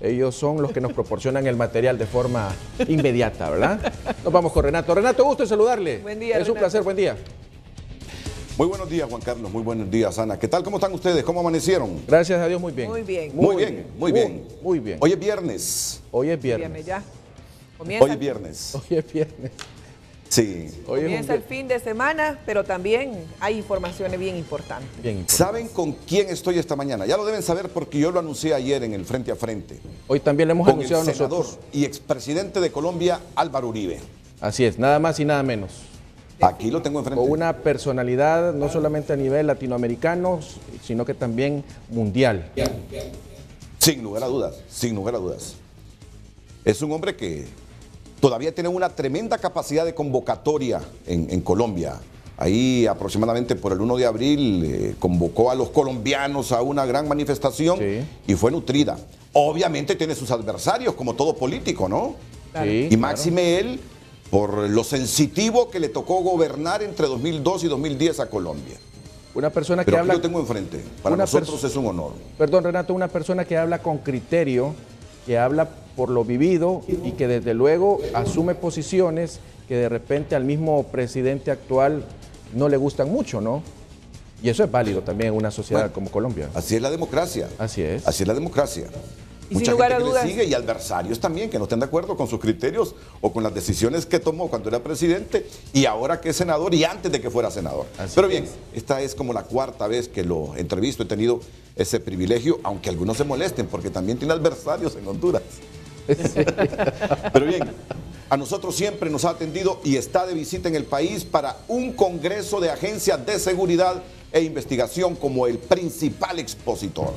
Ellos son los que nos proporcionan el material de forma inmediata, ¿verdad? Nos vamos con Renato. Renato, gusto en saludarle. Buen día, Es un placer, buen día. Muy buenos días, Juan Carlos. Muy buenos días, Ana. ¿Qué tal? ¿Cómo están ustedes? ¿Cómo amanecieron? Gracias a Dios, muy bien. Muy bien. Muy bien, muy bien. Muy bien. Hoy es viernes. Hoy es Viernes viernes. ya. Comienza, Hoy es viernes. Hoy es viernes. Sí. Hoy es comienza el fin de semana, pero también hay informaciones bien importantes. bien importante. ¿Saben con quién estoy esta mañana? Ya lo deben saber porque yo lo anuncié ayer en el Frente a Frente. Hoy también lo hemos Con el anunciado senador nosotros. y expresidente de Colombia, Álvaro Uribe. Así es, nada más y nada menos. Aquí lo tengo enfrente. Con una personalidad no solamente a nivel latinoamericano, sino que también mundial. Sin lugar a dudas, sin lugar a dudas. Es un hombre que todavía tiene una tremenda capacidad de convocatoria en Colombia. Ahí aproximadamente por el 1 de abril convocó a los colombianos a una gran manifestación y fue nutrida. Obviamente tiene sus adversarios, como todo político, ¿no? Claro. Sí, Y máxime él por lo sensitivo que le tocó gobernar entre 2002 y 2010 a Colombia. Una persona que Pero aquí habla... lo tengo enfrente. Para una nosotros es un honor. Perdón, Renato, una persona que habla con criterio, que habla por lo vivido y que desde luego asume posiciones que de repente al mismo presidente actual no le gustan mucho, ¿no? Y eso es válido también en una sociedad como Colombia. Así es la democracia. Así es. Así es la democracia. Y Mucha sin lugar gente a que le dudas- sigue y adversarios también que no estén de acuerdo con sus criterios o con las decisiones que tomó cuando era presidente y ahora que es senador y antes de que fuera senador. Así Pero bien, esta es como la cuarta vez que lo entrevisto, he tenido ese privilegio, aunque algunos se molesten porque también tiene adversarios en Honduras. Pero bien, a nosotros siempre nos ha atendido y está de visita en el país para un congreso de agencias de seguridad e investigación como el principal expositor.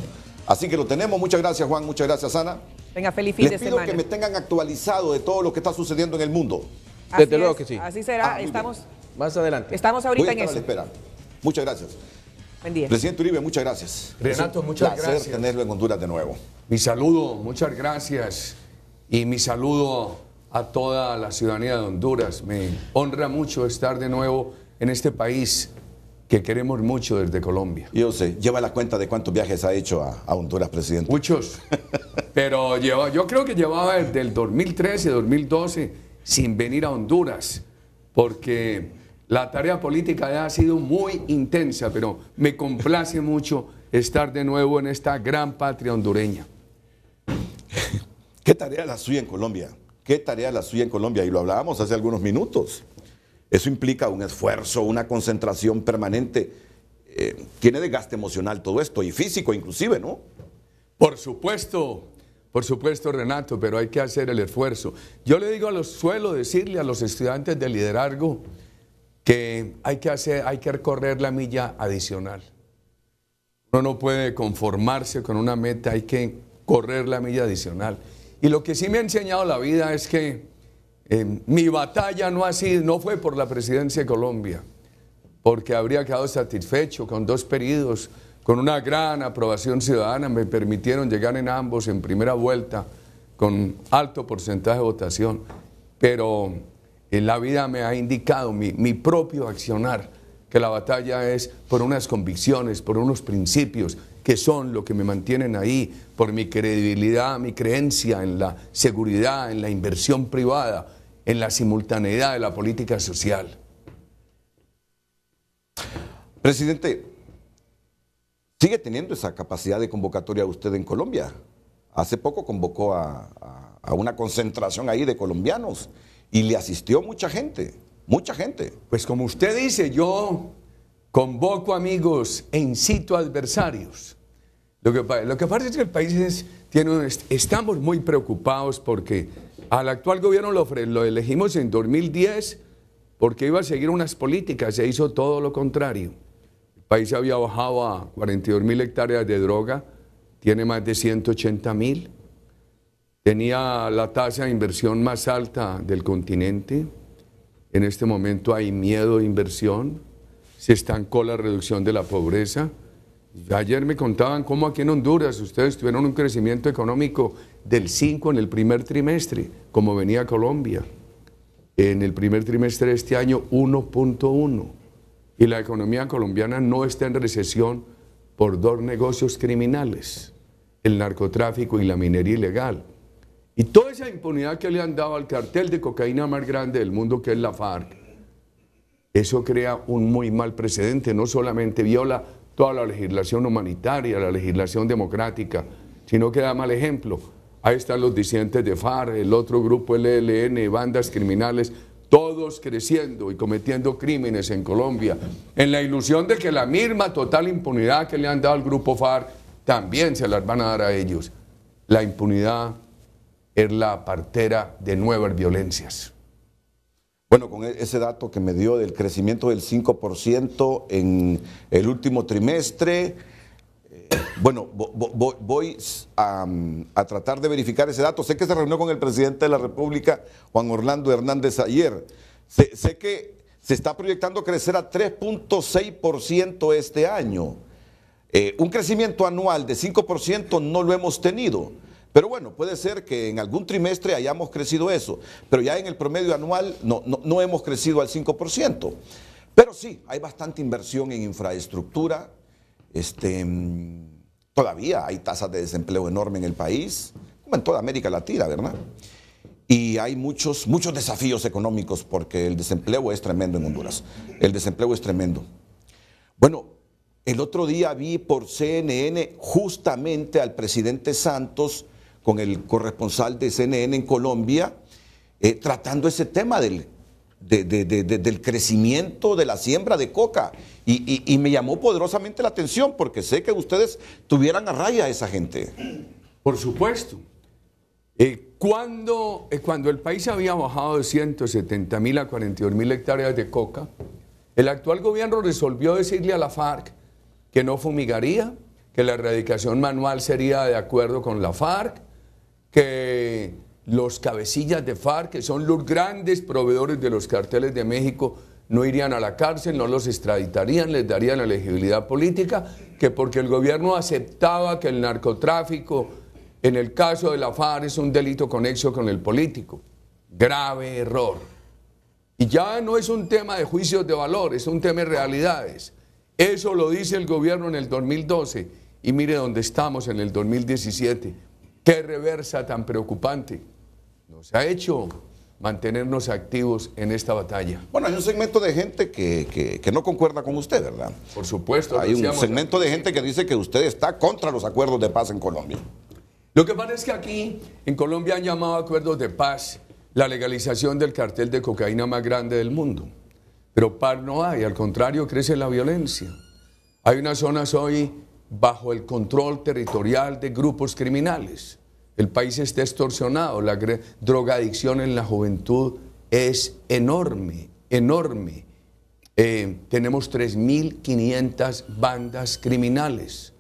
Así que lo tenemos. Muchas gracias, Juan. Muchas gracias, Ana. Venga, feliz fin de Les pido semana. que me tengan actualizado de todo lo que está sucediendo en el mundo. Así Desde luego es, que sí. Así será. muy bien. Más adelante. Estamos Voy ahorita a en estar a la eso. espera. Muchas gracias. Buen día. Presidente Uribe, muchas gracias. Renato, Es un muchas placer gracias. tenerlo en Honduras de nuevo. Mi saludo, muchas gracias. Y mi saludo a toda la ciudadanía de Honduras. Me honra mucho estar de nuevo en este país que queremos mucho desde Colombia. Yo sé, lleva la cuenta de cuántos viajes ha hecho a Honduras, presidente. Muchos. Pero yo creo que llevaba desde el 2013, 2012 sin venir a Honduras, porque la tarea política ya ha sido muy intensa, pero me complace mucho estar de nuevo en esta gran patria hondureña. ¿Qué tarea la suya en Colombia? ¿Qué tarea la suya en Colombia? Y lo hablábamos hace algunos minutos. Eso implica un esfuerzo, una concentración permanente. Tiene desgaste emocional todo esto, y físico inclusive, ¿no? Por supuesto, Renato, pero hay que hacer el esfuerzo. Yo le digo suelo decirle a los estudiantes de liderazgo que hay que recorrer la milla adicional. Uno no puede conformarse con una meta, hay que correr la milla adicional. Y lo que sí me ha enseñado la vida es que mi batalla no fue por la presidencia de Colombia, porque habría quedado satisfecho con 2 periodos, con una gran aprobación ciudadana. Me permitieron llegar en ambos en primera vuelta con alto porcentaje de votación, pero la vida me ha indicado, mi propio accionar, que la batalla es por unas convicciones, por unos principios que son lo que me mantienen ahí, por mi credibilidad, mi creencia en la seguridad, en la inversión privada, en la simultaneidad de la política social. Presidente, ¿sigue teniendo esa capacidad de convocatoria usted en Colombia? Hace poco convocó a una concentración ahí de colombianos y le asistió mucha gente, mucha gente. Pues como usted dice, yo convoco amigos e incito adversarios. Lo que pasa es que el país estamos muy preocupados porque al actual gobierno lo elegimos en 2010 porque iba a seguir unas políticas, se hizo todo lo contrario. El país había bajado a 42.000 hectáreas de droga, tiene más de 180.000, tenía la tasa de inversión más alta del continente. En este momento hay miedo de inversión, se estancó la reducción de la pobreza. Ayer me contaban cómo aquí en Honduras ustedes tuvieron un crecimiento económico del 5 en el primer trimestre, como venía Colombia. En el primer trimestre de este año, 1.1. Y la economía colombiana no está en recesión por 2 negocios criminales. el narcotráfico y la minería ilegal. Y toda esa impunidad que le han dado al cartel de cocaína más grande del mundo, que es la FARC, eso crea un muy mal precedente, no solamente viola toda la legislación humanitaria, la legislación democrática, sino que da mal ejemplo. Ahí están los disidentes de FARC, el otro grupo, el ELN, bandas criminales, todos creciendo y cometiendo crímenes en Colombia, en la ilusión de que la misma total impunidad que le han dado al grupo FARC también se las van a dar a ellos. La impunidad es la partera de nuevas violencias. Bueno, con ese dato que me dio del crecimiento del 5% en el último trimestre, bueno, voy a tratar de verificar ese dato. Sé que se reunió con el presidente de la República, Juan Orlando Hernández, ayer. Sé que se está proyectando crecer a 3.6% este año. Un crecimiento anual de 5% no lo hemos tenido. Pero bueno, puede ser que en algún trimestre hayamos crecido eso, pero ya en el promedio anual no hemos crecido al 5%. Pero sí, hay bastante inversión en infraestructura. Todavía hay tasas de desempleo enorme en el país, como en toda América Latina, ¿verdad? Y hay muchos desafíos económicos porque el desempleo es tremendo en Honduras. El desempleo es tremendo. Bueno, el otro día vi por CNN justamente al presidente Santos con el corresponsal de CNN en Colombia, tratando ese tema del crecimiento de la siembra de coca. Y me llamó poderosamente la atención porque sé que ustedes tuvieran a raya a esa gente. Por supuesto. Cuando el país había bajado de 170.000 a 42.000 hectáreas de coca, el actual gobierno resolvió decirle a la FARC que no fumigaría, que la erradicación manual sería de acuerdo con la FARC, que los cabecillas de FARC, que son los grandes proveedores de los carteles de México, no irían a la cárcel, no los extraditarían, les darían elegibilidad política, que porque el gobierno aceptaba que el narcotráfico, en el caso de la FARC, es un delito conexo con el político. Grave error. Y ya no es un tema de juicios de valor, es un tema de realidades. Eso lo dice el gobierno en el 2012 y mire dónde estamos en el 2017. Qué reversa tan preocupante nos ha hecho mantenernos activos en esta batalla. Bueno, hay un segmento de gente que no concuerda con usted, ¿verdad? Por supuesto. Hay un segmento de gente que dice que usted está contra los acuerdos de paz en Colombia. Lo que pasa es que aquí en Colombia han llamado acuerdos de paz la legalización del cartel de cocaína más grande del mundo. Pero paz no hay, al contrario, crece la violencia. Hay unas zonas hoy bajo el control territorial de grupos criminales. El país está extorsionado, la drogadicción en la juventud es enorme, enorme. Tenemos 3.500 bandas criminales.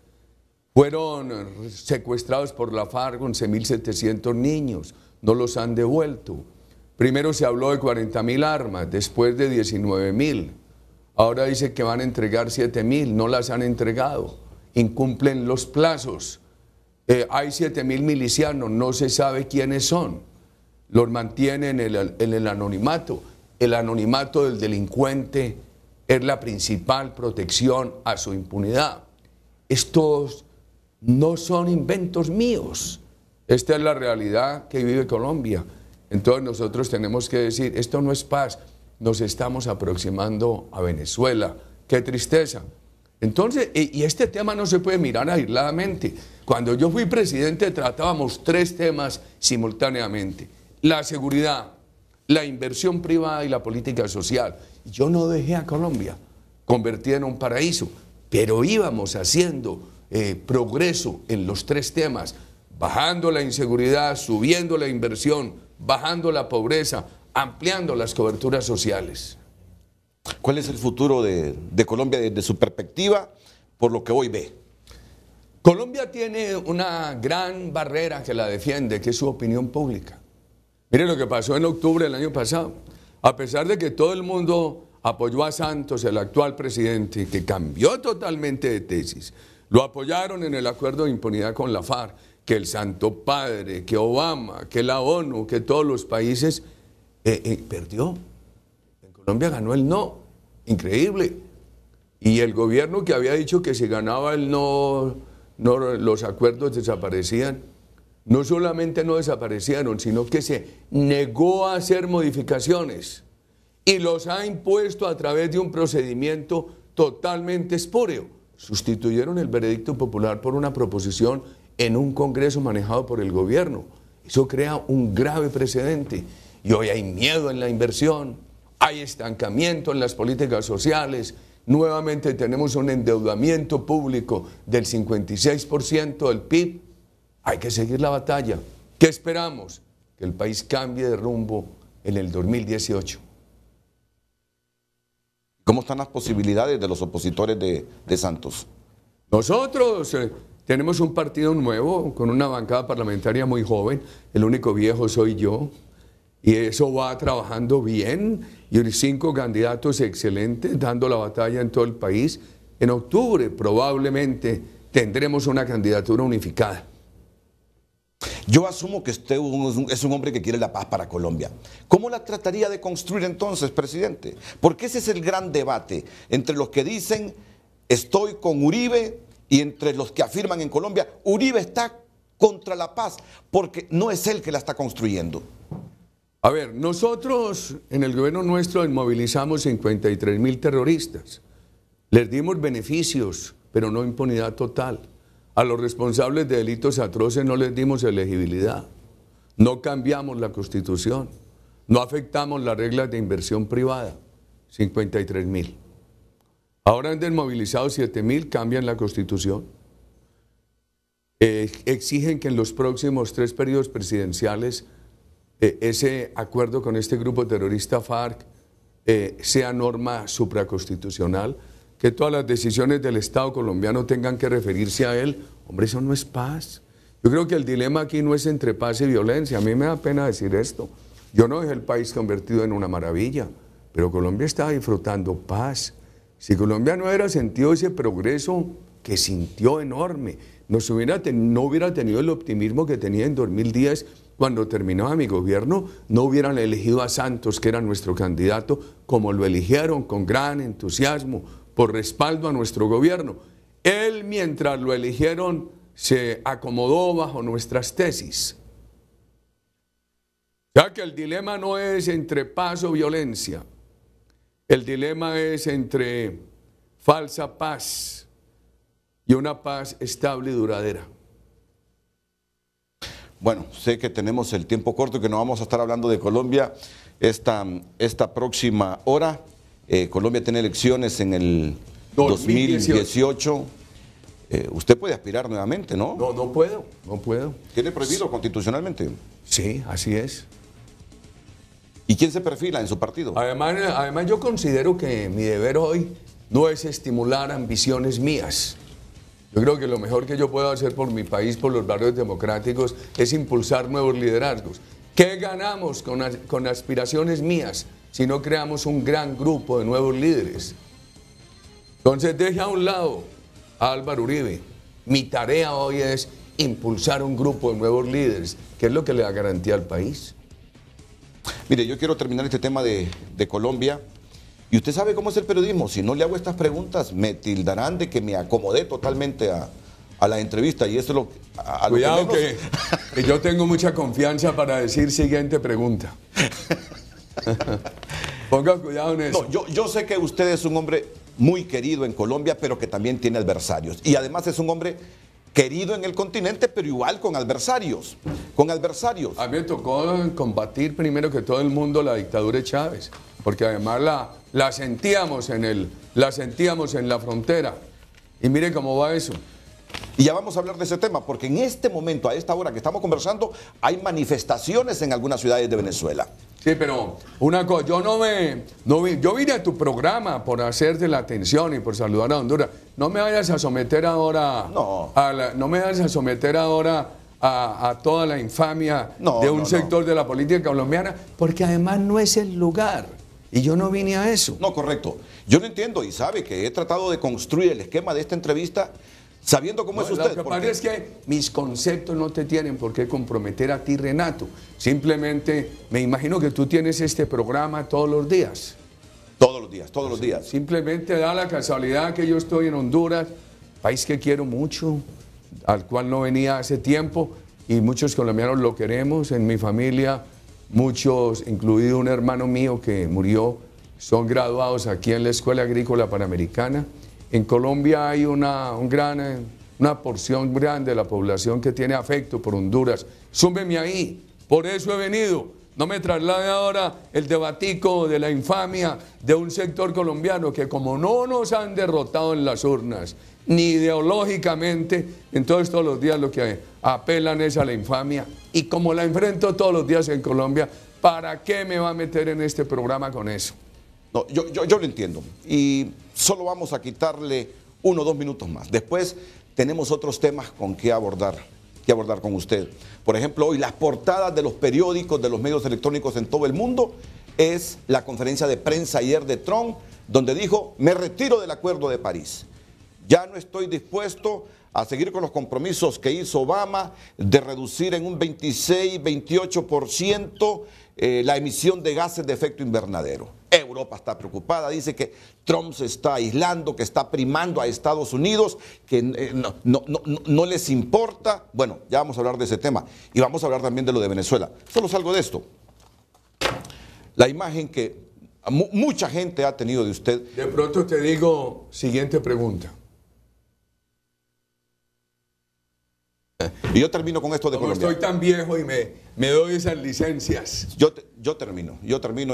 Fueron secuestrados por la FARC 11.700 niños, no los han devuelto. Primero se habló de 40.000 armas, después de 19.000. Ahora dice que van a entregar 7.000, no las han entregado. Incumplen los plazos. Hay 7.000 milicianos, no se sabe quiénes son. Los mantienen en el anonimato. El anonimato del delincuente es la principal protección a su impunidad. Estos no son inventos míos. Esta es la realidad que vive Colombia. Entonces nosotros tenemos que decir, esto no es paz, nos estamos aproximando a Venezuela. ¡Qué tristeza! Entonces, y este tema no se puede mirar aisladamente. Cuando yo fui presidente tratábamos 3 temas simultáneamente: la seguridad, la inversión privada y la política social. Yo no dejé a Colombia convertida en un paraíso, pero íbamos haciendo progreso en los 3 temas, bajando la inseguridad, subiendo la inversión, bajando la pobreza, ampliando las coberturas sociales. ¿Cuál es el futuro de Colombia desde su perspectiva, por lo que hoy ve? Colombia tiene una gran barrera que la defiende, que es su opinión pública. Miren lo que pasó en octubre del año pasado. A pesar de que todo el mundo apoyó a Santos, el actual presidente, que cambió totalmente de tesis, lo apoyaron en el acuerdo de impunidad con la FARC, que el Santo Padre, que Obama, que la ONU, que todos los países, perdió. Colombia ganó el no, increíble. Y el gobierno que había dicho que si ganaba el no los acuerdos desaparecían. No solamente no desaparecieron, sino que se negó a hacer modificaciones y los ha impuesto a través de un procedimiento totalmente espúreo. Sustituyeron el veredicto popular por una proposición en un Congreso manejado por el gobierno. Eso crea un grave precedente y hoy hay miedo en la inversión, hay estancamiento en las políticas sociales, nuevamente tenemos un endeudamiento público del 56% del PIB. Hay que seguir la batalla. ¿Qué esperamos? Que el país cambie de rumbo en el 2018. ¿Cómo están las posibilidades de los opositores de Santos? Nosotros tenemos un partido nuevo con una bancada parlamentaria muy joven. El único viejo soy yo. Y eso va trabajando bien. Y 5 candidatos excelentes dando la batalla en todo el país. En octubre probablemente tendremos una candidatura unificada. Yo asumo que usted es un hombre que quiere la paz para Colombia. ¿Cómo la trataría de construir entonces, presidente? Porque ese es el gran debate entre los que dicen estoy con Uribe y entre los que afirman en Colombia Uribe está contra la paz porque no es él que la está construyendo. A ver, nosotros en el gobierno nuestro inmovilizamos 53.000 terroristas. Les dimos beneficios, pero no impunidad total. A los responsables de delitos atroces no les dimos elegibilidad, no cambiamos la Constitución, no afectamos las reglas de inversión privada, 53.000. Ahora han desmovilizado 7.000, cambian la Constitución. Exigen que en los próximos 3 periodos presidenciales ese acuerdo con este grupo terrorista FARC sea norma supraconstitucional, que todas las decisiones del Estado colombiano tengan que referirse a él. Hombre, eso no es paz. Yo creo que el dilema aquí no es entre paz y violencia. A mí me da pena decir esto. Yo no dejé el país convertido en una maravilla, pero Colombia está disfrutando paz. Si Colombia no hubiera sentido ese progreso que sintió enorme, no hubiera tenido el optimismo que tenía en 2010, cuando terminaba mi gobierno, no hubieran elegido a Santos, que era nuestro candidato, como lo eligieron con gran entusiasmo, por respaldo a nuestro gobierno. Él, mientras lo eligieron, se acomodó bajo nuestras tesis. Ya que el dilema no es entre paz o violencia, el dilema es entre falsa paz y una paz estable y duradera. Bueno, sé que tenemos el tiempo corto y que no vamos a estar hablando de Colombia esta próxima hora. Colombia tiene elecciones en el 2018. Usted puede aspirar nuevamente, ¿no? No puedo. ¿Tiene prohibido constitucionalmente? Sí, así es. ¿Y quién se perfila en su partido? Además yo considero que mi deber hoy no es estimular ambiciones mías. Yo creo que lo mejor que yo puedo hacer por mi país, por los barrios democráticos, es impulsar nuevos liderazgos. ¿Qué ganamos con aspiraciones mías si no creamos un gran grupo de nuevos líderes? Entonces deje a un lado a Álvaro Uribe. Mi tarea hoy es impulsar un grupo de nuevos líderes, que es lo que le da garantía al país. Mire, yo quiero terminar este tema de Colombia. Y usted sabe cómo es el periodismo. Si no le hago estas preguntas, me tildarán de que me acomodé totalmente a la entrevista. Y eso es lo Cuidado que yo tengo mucha confianza para decir siguiente pregunta. Ponga cuidado en eso. No, yo sé que usted es un hombre muy querido en Colombia, pero que también tiene adversarios. Y además es un hombre querido en el continente, pero igual con adversarios. A mí me tocó combatir primero que todo el mundo la dictadura de Chávez, porque además la sentíamos en la frontera. Y mire cómo va eso. Y ya vamos a hablar de ese tema, porque en este momento, a esta hora que estamos conversando, hay manifestaciones en algunas ciudades de Venezuela. Sí, pero una cosa, yo vine a tu programa por hacerte la atención y por saludar a Honduras. No me vayas a someter ahora a toda la infamia de un sector de la política colombiana, porque además no es el lugar. Y yo no vine a eso. No, correcto. Yo no entiendo y sabe que he tratado de construir el esquema de esta entrevista sabiendo cómo es usted. Lo que pasa es que mis conceptos no te tienen por qué comprometer a ti, Renato. Simplemente me imagino que tú tienes este programa todos los días. Todos los días. Simplemente da la casualidad que yo estoy en Honduras, país que quiero mucho, al cual no venía hace tiempo y muchos colombianos lo queremos. En mi familia, muchos, incluido un hermano mío que murió, son graduados aquí en la Escuela Agrícola Panamericana. En Colombia hay una porción grande de la población que tiene afecto por Honduras. Súmeme ahí, por eso he venido. No me traslade ahora el debatico de la infamia de un sector colombiano que como no nos han derrotado en las urnas, ni ideológicamente, entonces todos los días lo que apelan es a la infamia. Y como la enfrento todos los días en Colombia, ¿para qué me va a meter en este programa con eso? No, yo lo entiendo. Y solo vamos a quitarle 1 o 2 minutos más. Después tenemos otros temas con que abordar con usted. Por ejemplo, hoy las portadas de los periódicos, de los medios electrónicos en todo el mundo, es la conferencia de prensa ayer de Trump, donde dijo, me retiro del Acuerdo de París. Ya no estoy dispuesto a seguir con los compromisos que hizo Obama de reducir en un 26-28% la emisión de gases de efecto invernadero. Europa está preocupada, dice que Trump se está aislando, que está primando a Estados Unidos, que no les importa. Bueno, ya vamos a hablar de ese tema y vamos a hablar también de lo de Venezuela. Solo salgo de esto. La imagen que mucha gente ha tenido de usted. De pronto te digo, siguiente pregunta. Y yo termino con esto de Como Colombia. estoy tan viejo y me doy esas licencias. Yo termino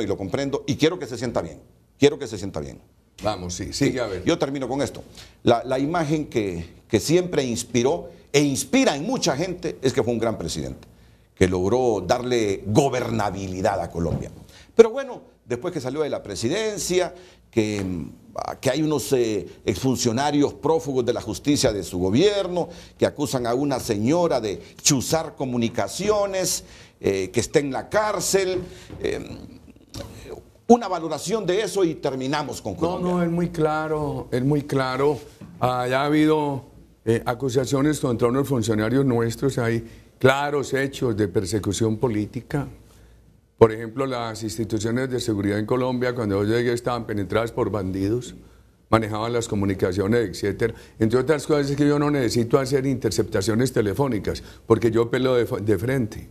y lo comprendo y quiero que se sienta bien. Quiero que se sienta bien. Vamos, sí, sigue a ver. Yo termino con esto. La imagen que siempre inspiró e inspira en mucha gente es que fue un gran presidente, que logró darle gobernabilidad a Colombia. Pero bueno, después que salió de la presidencia, que hay unos exfuncionarios prófugos de la justicia de su gobierno, que acusan a una señora de chuzar comunicaciones, que está en la cárcel. Una valoración de eso y terminamos con Colombia. No, es muy claro, es muy claro. Ya ha habido acusaciones contra unos funcionarios nuestros, hay claros hechos de persecución política. Por ejemplo, las instituciones de seguridad en Colombia, cuando yo llegué, estaban penetradas por bandidos, manejaban las comunicaciones, etc. Entre otras cosas es que yo no necesito hacer interceptaciones telefónicas, porque yo pelo de frente.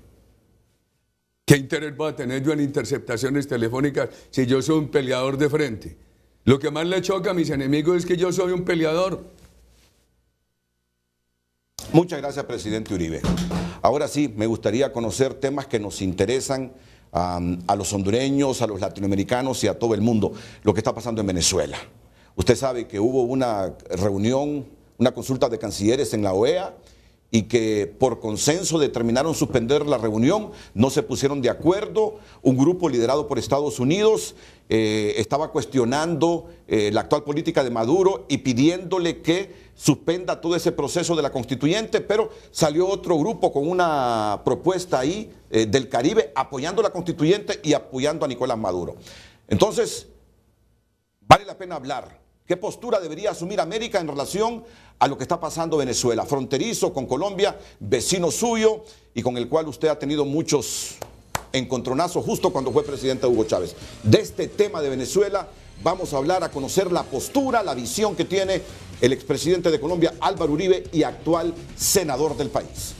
¿Qué interés voy a tener yo en interceptaciones telefónicas si yo soy un peleador de frente? Lo que más le choca a mis enemigos es que yo soy un peleador. Muchas gracias, presidente Uribe. Ahora sí, me gustaría conocer temas que nos interesan a los hondureños, a los latinoamericanos y a todo el mundo, lo que está pasando en Venezuela. Usted sabe que hubo una reunión, una consulta de cancilleres en la OEA y que por consenso determinaron suspender la reunión, no se pusieron de acuerdo. Un grupo liderado por Estados Unidos estaba cuestionando la actual política de Maduro y pidiéndole que suspenda todo ese proceso de la constituyente, pero salió otro grupo con una propuesta ahí del Caribe apoyando la constituyente y apoyando a Nicolás Maduro. Entonces, vale la pena hablar. ¿Qué postura debería asumir América en relación a lo que está pasando en Venezuela? Fronterizo con Colombia, vecino suyo y con el cual usted ha tenido muchos encontronazos justo cuando fue presidente Hugo Chávez. De este tema de Venezuela vamos a hablar, a conocer la postura, la visión que tiene el expresidente de Colombia, Álvaro Uribe, y actual senador del país.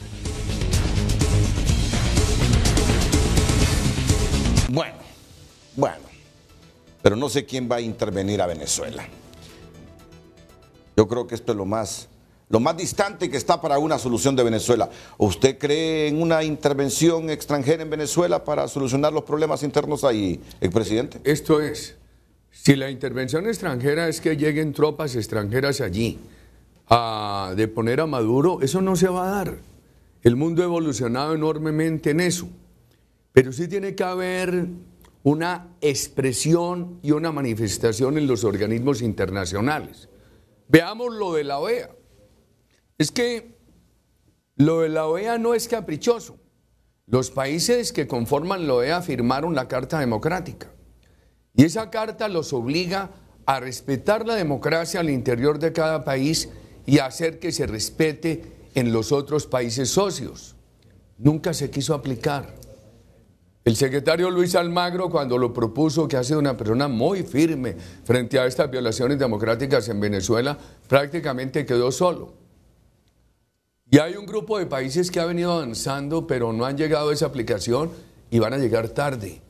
Bueno, pero no sé quién va a intervenir a Venezuela. Yo creo que esto es lo más distante que está para una solución de Venezuela. ¿Usted cree en una intervención extranjera en Venezuela para solucionar los problemas internos ahí, expresidente? Esto es, si la intervención extranjera es que lleguen tropas extranjeras allí a deponer a Maduro, eso no se va a dar. El mundo ha evolucionado enormemente en eso. Pero sí tiene que haber una expresión y una manifestación en los organismos internacionales. Veamos lo de la OEA. Es que lo de la OEA no es caprichoso. Los países que conforman la OEA firmaron la Carta Democrática. Y esa carta los obliga a respetar la democracia al interior de cada país y a hacer que se respete en los otros países socios. Nunca se quiso aplicar. El secretario Luis Almagro, cuando lo propuso, que ha sido una persona muy firme frente a estas violaciones democráticas en Venezuela, prácticamente quedó solo. Y hay un grupo de países que ha venido avanzando, pero no han llegado a esa aplicación y van a llegar tarde.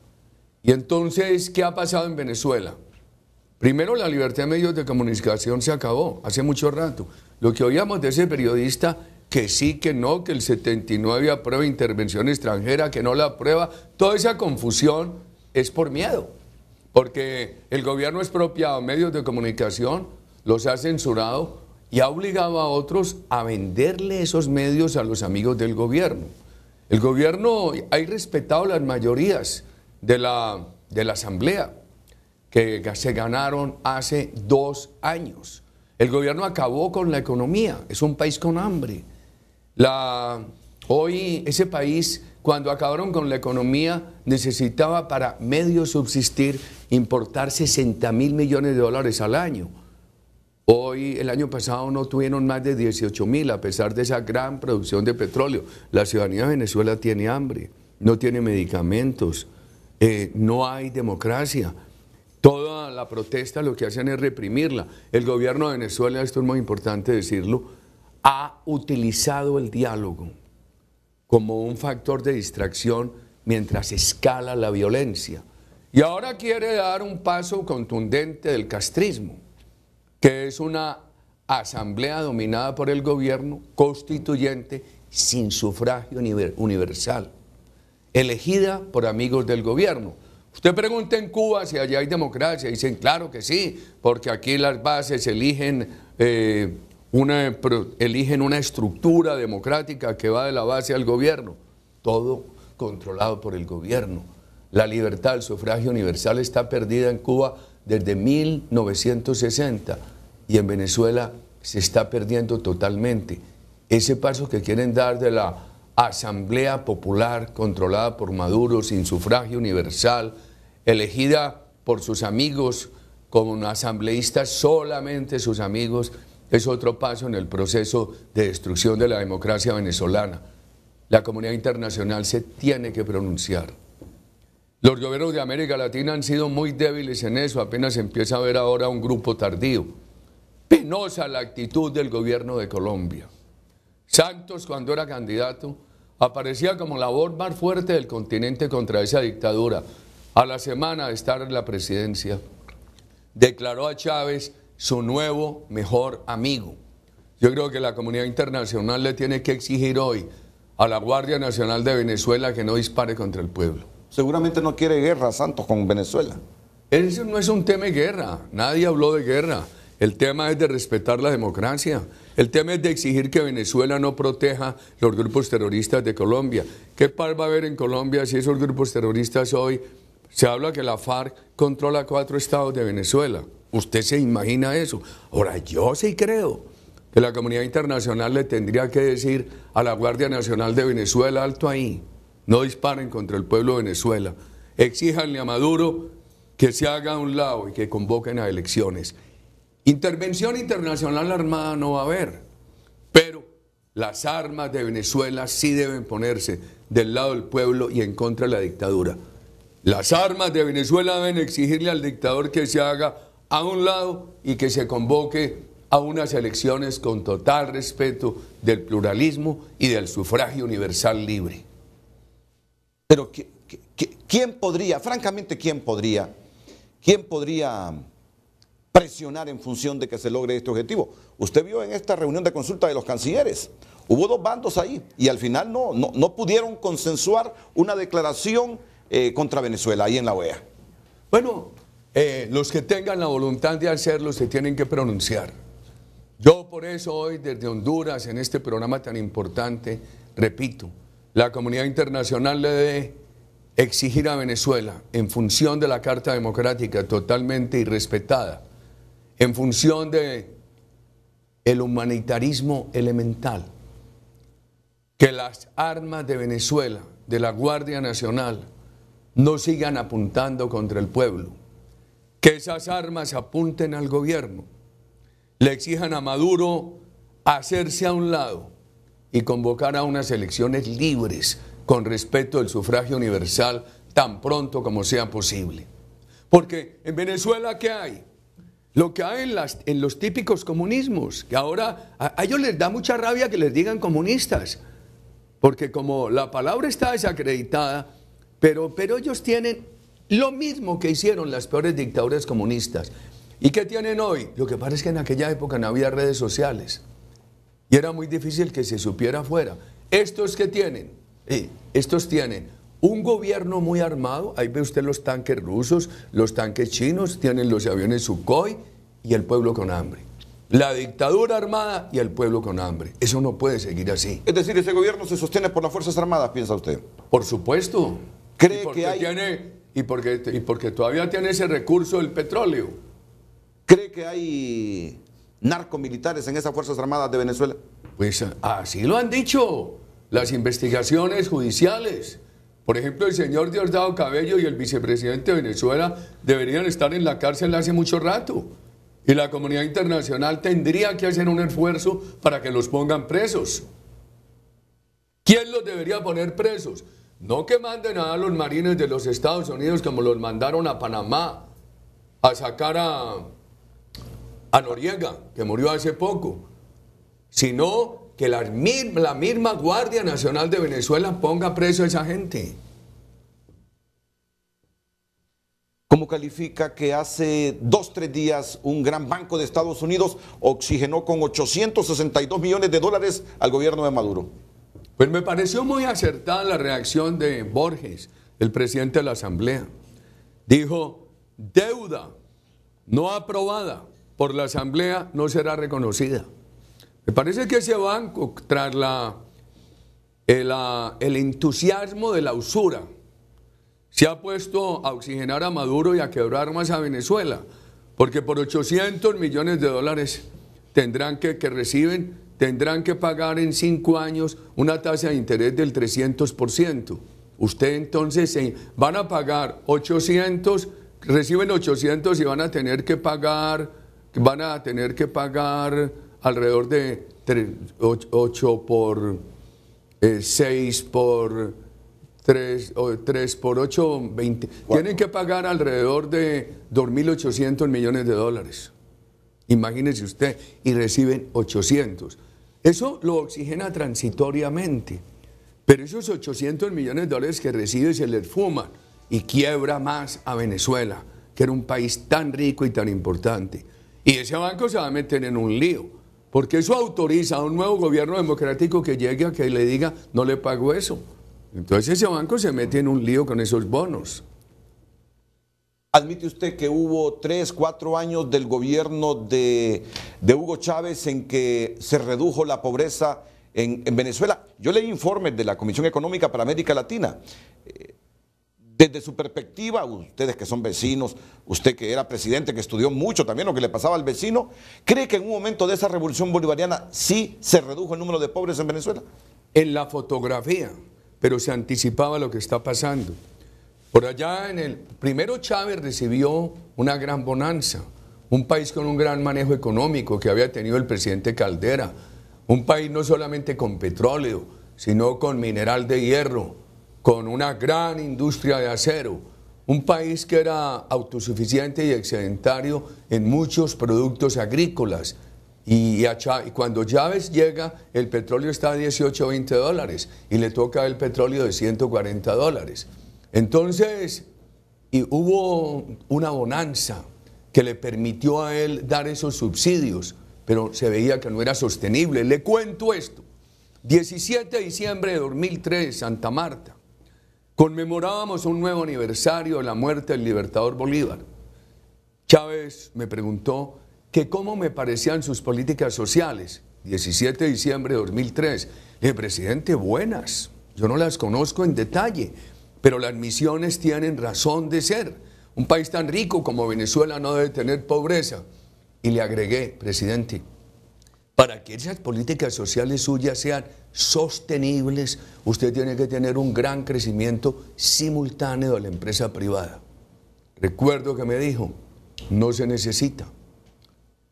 Y entonces, ¿qué ha pasado en Venezuela? Primero, la libertad de medios de comunicación se acabó hace mucho rato. Lo que oíamos de ese periodista, que sí, que no, que el 79 aprueba intervención extranjera, que no la aprueba, toda esa confusión es por miedo, porque el gobierno ha expropiado medios de comunicación, los ha censurado y ha obligado a otros a venderle esos medios a los amigos del gobierno. El gobierno ha irrespetado las mayorías de la asamblea que se ganaron hace 2 años. El gobierno acabó con la economía, es un país con hambre. Hoy ese país, cuando acabaron con la economía, necesitaba para medio subsistir importar $60.000 millones al año. Hoy, el año pasado, no tuvieron más de 18.000, a pesar de esa gran producción de petróleo. La ciudadanía de Venezuela tiene hambre, no tiene medicamentos, no hay democracia. Toda la protesta lo que hacen es reprimirla. El gobierno de Venezuela, esto es muy importante decirlo, ha utilizado el diálogo como un factor de distracción mientras escala la violencia. Y ahora quiere dar un paso contundente del castrismo, que es una asamblea dominada por el gobierno constituyente sin sufragio universal, elegida por amigos del gobierno. Usted pregunta en Cuba si allá hay democracia, dicen claro que sí, porque aquí las bases eligen una estructura democrática que va de la base al gobierno, todo controlado por el gobierno. La libertad, el sufragio universal está perdida en Cuba desde 1960 y en Venezuela se está perdiendo totalmente. Ese paso que quieren dar de la Asamblea Popular controlada por Maduro, sin sufragio universal, elegida por sus amigos como asambleístas, solamente sus amigos, es otro paso en el proceso de destrucción de la democracia venezolana. La comunidad internacional se tiene que pronunciar. Los gobiernos de América Latina han sido muy débiles en eso, apenas empieza a ver ahora un grupo tardío. Penosa la actitud del gobierno de Colombia. Santos, cuando era candidato, aparecía como la voz más fuerte del continente contra esa dictadura. A la semana de estar en la presidencia, declaró a Chávez su nuevo mejor amigo. Yo creo que la comunidad internacional le tiene que exigir hoy a la Guardia Nacional de Venezuela que no dispare contra el pueblo. Seguramente no quiere guerra, Santos, con Venezuela. Eso no es un tema de guerra, nadie habló de guerra. El tema es de respetar la democracia. El tema es de exigir que Venezuela no proteja los grupos terroristas de Colombia. ¿Qué paz va a haber en Colombia si esos grupos terroristas hoy... Se habla que la FARC controla 4 estados de Venezuela? ¿Usted se imagina eso? Ahora, yo sí creo que la comunidad internacional le tendría que decir a la Guardia Nacional de Venezuela, alto ahí, no disparen contra el pueblo de Venezuela. Exíjanle a Maduro que se haga a un lado y que convoquen a elecciones. Intervención internacional armada no va a haber, pero las armas de Venezuela sí deben ponerse del lado del pueblo y en contra de la dictadura. Las armas de Venezuela deben exigirle al dictador que se haga a un lado y que se convoque a unas elecciones con total respeto del pluralismo y del sufragio universal libre. Pero ¿quién podría, francamente, quién podría presionar en función de que se logre este objetivo? Usted vio en esta reunión de consulta de los cancilleres, hubo 2 bandos ahí y al final no pudieron consensuar una declaración contra Venezuela ahí en la OEA. Bueno, los que tengan la voluntad de hacerlo se tienen que pronunciar. Yo por eso hoy desde Honduras, en este programa tan importante, repito, la comunidad internacional le debe exigir a Venezuela, en función de la Carta Democrática totalmente irrespetada, en función de el humanitarismo elemental, que las armas de Venezuela, de la Guardia Nacional, no sigan apuntando contra el pueblo, que esas armas apunten al gobierno, le exijan a Maduro hacerse a un lado y convocar a unas elecciones libres con respeto del sufragio universal tan pronto como sea posible. Porque en Venezuela, ¿qué hay? lo que hay en los típicos comunismos, que ahora a ellos les da mucha rabia que les digan comunistas, porque como la palabra está desacreditada, pero ellos tienen lo mismo que hicieron las peores dictaduras comunistas. ¿Y qué tienen hoy? Lo que pasa es que en aquella época no había redes sociales y era muy difícil que se supiera afuera. ¿Estos qué tienen? Estos tienen un gobierno muy armado, ahí ve usted los tanques rusos, los tanques chinos, tienen los aviones Sukhoi y el pueblo con hambre. La dictadura armada y el pueblo con hambre. Eso no puede seguir así. Es decir, ese gobierno se sostiene por las Fuerzas Armadas, ¿piensa usted? Por supuesto. ¿Cree que hay... y porque todavía tiene ese recurso del petróleo. ¿Cree que hay narcomilitares en esas Fuerzas Armadas de Venezuela? Pues así lo han dicho las investigaciones judiciales. Por ejemplo, el señor Diosdado Cabello y el vicepresidente de Venezuela deberían estar en la cárcel hace mucho rato. Y la comunidad internacional tendría que hacer un esfuerzo para que los pongan presos. ¿Quién los debería poner presos? No que manden a los marines de los Estados Unidos como los mandaron a Panamá a sacar a Noriega, que murió hace poco, sino que la misma Guardia Nacional de Venezuela ponga preso a esa gente. ¿Cómo califica que hace 2-3 días un gran banco de Estados Unidos oxigenó con $862 millones al gobierno de Maduro? Pues me pareció muy acertada la reacción de Borges, el presidente de la Asamblea. Dijo, deuda no aprobada por la Asamblea no será reconocida. Me parece que ese banco, tras el entusiasmo de la usura, se ha puesto a oxigenar a Maduro y a quebrar más a Venezuela, porque por $800 millones tendrán que pagar en 5 años una tasa de interés del 300%. Usted entonces van a pagar 800, reciben 800 y van a tener que pagar alrededor de 8 por 6 por 3 por 8, 20. Tienen que pagar alrededor de $2.800 millones. Imagínese usted, y reciben 800. Eso lo oxigena transitoriamente, pero esos $800 millones que recibe se les fuman y quiebra más a Venezuela, que era un país tan rico y tan importante. Y ese banco se va a meter en un lío, porque eso autoriza a un nuevo gobierno democrático que llegue a que le diga, no le pago eso. Entonces ese banco se mete en un lío con esos bonos. ¿Admite usted que hubo 3-4 años del gobierno de Hugo Chávez en que se redujo la pobreza en Venezuela? Yo leí informes de la Comisión Económica para América Latina. Desde su perspectiva, ustedes que son vecinos, usted que era presidente, que estudió mucho también lo que le pasaba al vecino, ¿cree que en un momento de esa revolución bolivariana sí se redujo el número de pobres en Venezuela? En la fotografía, pero se anticipaba lo que está pasando. Por allá primero Chávez recibió una gran bonanza, un país con un gran manejo económico que había tenido el presidente Caldera, un país no solamente con petróleo, sino con mineral de hierro, con una gran industria de acero, un país que era autosuficiente y excedentario en muchos productos agrícolas. Y cuando Chávez llega, el petróleo está a $18-20 y le toca el petróleo de $140. Entonces, hubo una bonanza que le permitió a él dar esos subsidios, pero se veía que no era sostenible. Le cuento esto. 17 de diciembre de 2003, Santa Marta. Conmemorábamos un nuevo aniversario de la muerte del libertador Bolívar. Chávez me preguntó que cómo me parecían sus políticas sociales. 17 de diciembre de 2003. Le dije, presidente, buenas. Yo no las conozco en detalle, pero las misiones tienen razón de ser. Un país tan rico como Venezuela no debe tener pobreza. Y le agregué, presidente, para que esas políticas sociales suyas sean sostenibles, usted tiene que tener un gran crecimiento simultáneo de la empresa privada. Recuerdo que me dijo, no se necesita,